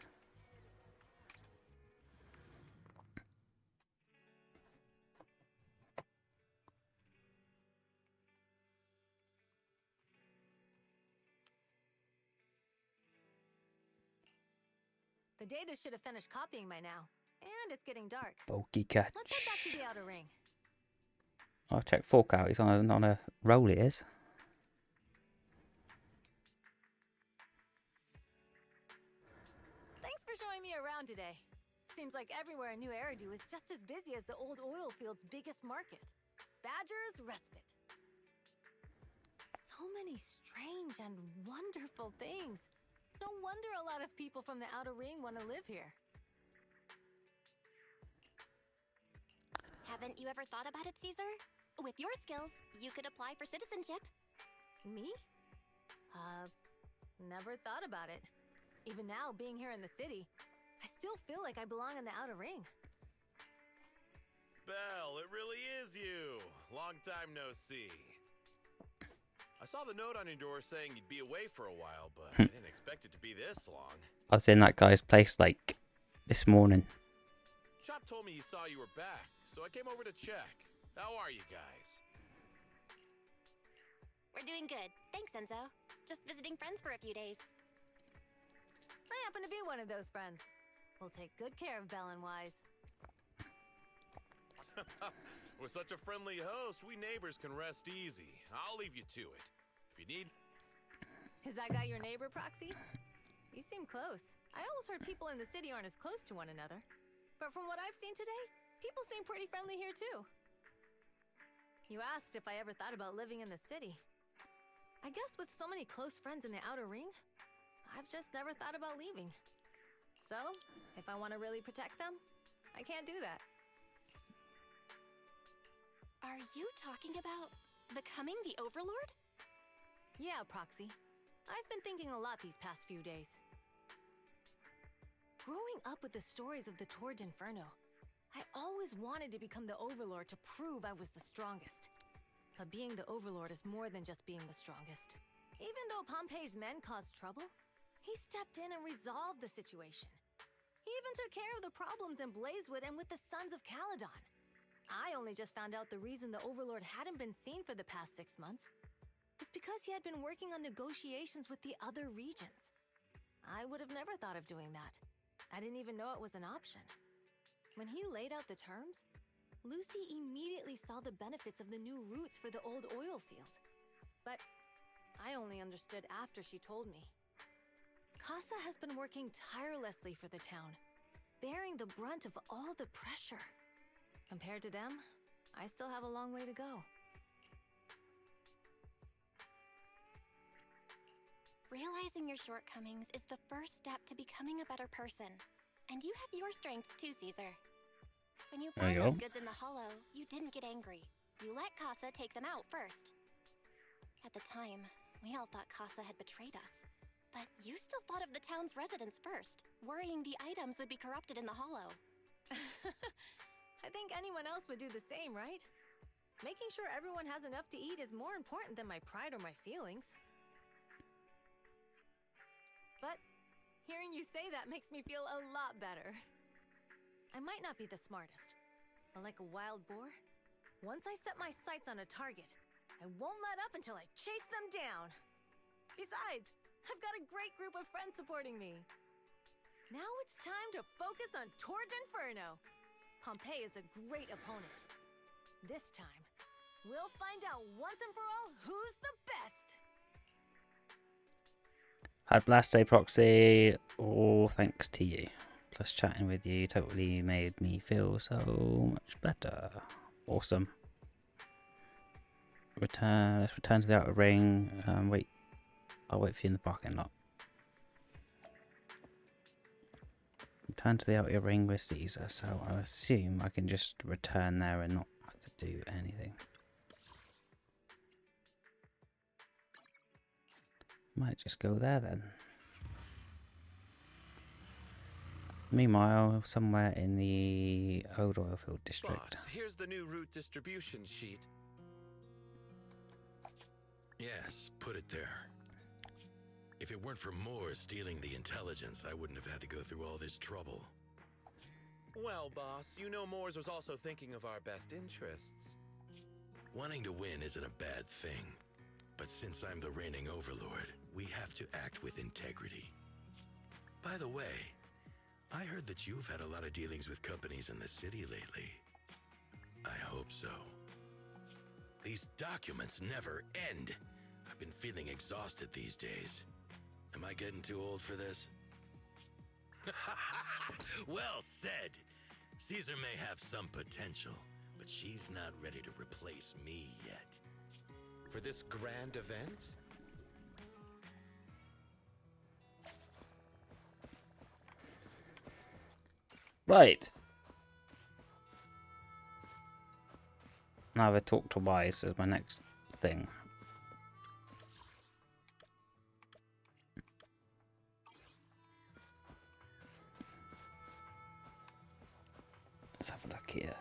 The data should have finished copying by now. And it's getting dark. Bulky catch. Let's head back to the outer ring. I'll check Fork out. He's on a roll, he is. Thanks for showing me around today. Seems like everywhere in New Eridu is just as busy as the old oil field's biggest market. Badger's Respite. So many strange and wonderful things. No wonder a lot of people from the outer ring want to live here. Haven't you ever thought about it, Caesar? With your skills, you could apply for citizenship. Me? Never thought about it. Even now, being here in the city, I still feel like I belong in the outer ring. Belle, it really is you. Long time no see. I saw the note on your door saying you'd be away for a while, but I didn't expect it to be this long. I was in that guy's place like this morning. Chop told me he saw you were back, so I came over to check. How are you guys? We're doing good. Thanks, Enzo. Just visiting friends for a few days. I happen to be one of those friends. We'll take good care of Belle and Wise. With such a friendly host, we neighbors can rest easy. I'll leave you to it. If you need... Is that guy your neighbor, Proxy? You seem close. I always heard people in the city aren't as close to one another. But from what I've seen today, people seem pretty friendly here too. You asked if I ever thought about living in the city. I guess with so many close friends in the outer ring, I've just never thought about leaving. So, if I want to really protect them, I can't do that. Are you talking about becoming the Overlord? Yeah, Proxy. I've been thinking a lot these past few days. Growing up with the stories of the Torrid Inferno, I always wanted to become the Overlord to prove I was the strongest. But being the Overlord is more than just being the strongest. Even though Pompey's men caused trouble, he stepped in and resolved the situation. He even took care of the problems in Blazewood and with the Sons of Caledon. I only just found out the reason the Overlord hadn't been seen for the past 6 months was because he had been working on negotiations with the other regions. I would have never thought of doing that. I didn't even know it was an option. When he laid out the terms, Lucy immediately saw the benefits of the new routes for the old oil field. But I only understood after she told me. Casa has been working tirelessly for the town, bearing the brunt of all the pressure. Compared to them, I still have a long way to go. Realizing your shortcomings is the first step to becoming a better person. And you have your strengths too, Caesar. When you There found you those go. goods in the hollow, you didn't get angry. You let Casa take them out first. At the time, we all thought Casa had betrayed us. But you still thought of the town's residents first, worrying the items would be corrupted in the hollow. I think anyone else would do the same, right? Making sure everyone has enough to eat is more important than my pride or my feelings. But hearing you say that makes me feel a lot better. I might not be the smartest, but like a wild boar, once I set my sights on a target, I won't let up until I chase them down. Besides, I've got a great group of friends supporting me. Now it's time to focus on Tord Inferno. Pompeii is a great opponent. This time, we'll find out once and for all who's the best. Had Blast Day Proxy, all thanks to you. Plus chatting with you totally made me feel so much better. Awesome. Let's return to the outer ring. Wait, I'll wait for you in the parking lot. Return to the outer ring with Caesar, so I assume I can just return there and not have to do anything. Might just go there then. Meanwhile, somewhere in the old oilfield district. Boss, here's the new route distribution sheet. Yes, put it there. If it weren't for Moore stealing the intelligence, I wouldn't have had to go through all this trouble. Well, boss, you know Moores was also thinking of our best interests. Wanting to win isn't a bad thing. But since I'm the reigning overlord, we have to act with integrity. By the way, I heard that you've had a lot of dealings with companies in the city lately. I hope so. These documents never end. I've been feeling exhausted these days. Am I getting too old for this? Well said. Caesar may have some potential, but she's not ready to replace me yet. For this grand event? Right. Now the talk to Wise is my next thing. Let's have a look here.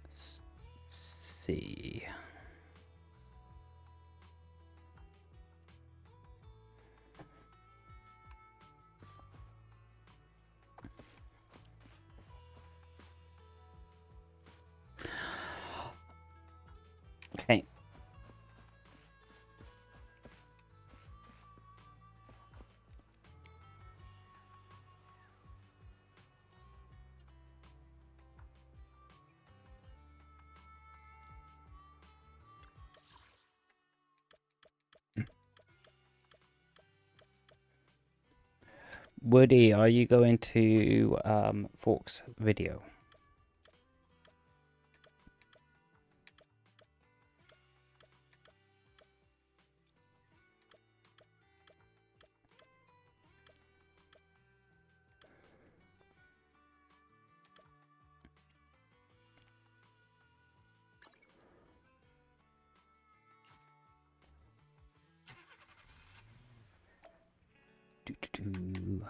Let's see. Okay. Woody, are you going to Fork's video? Do.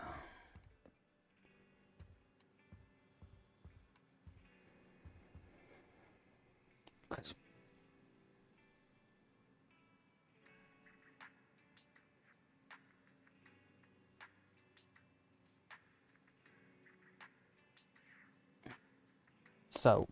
So,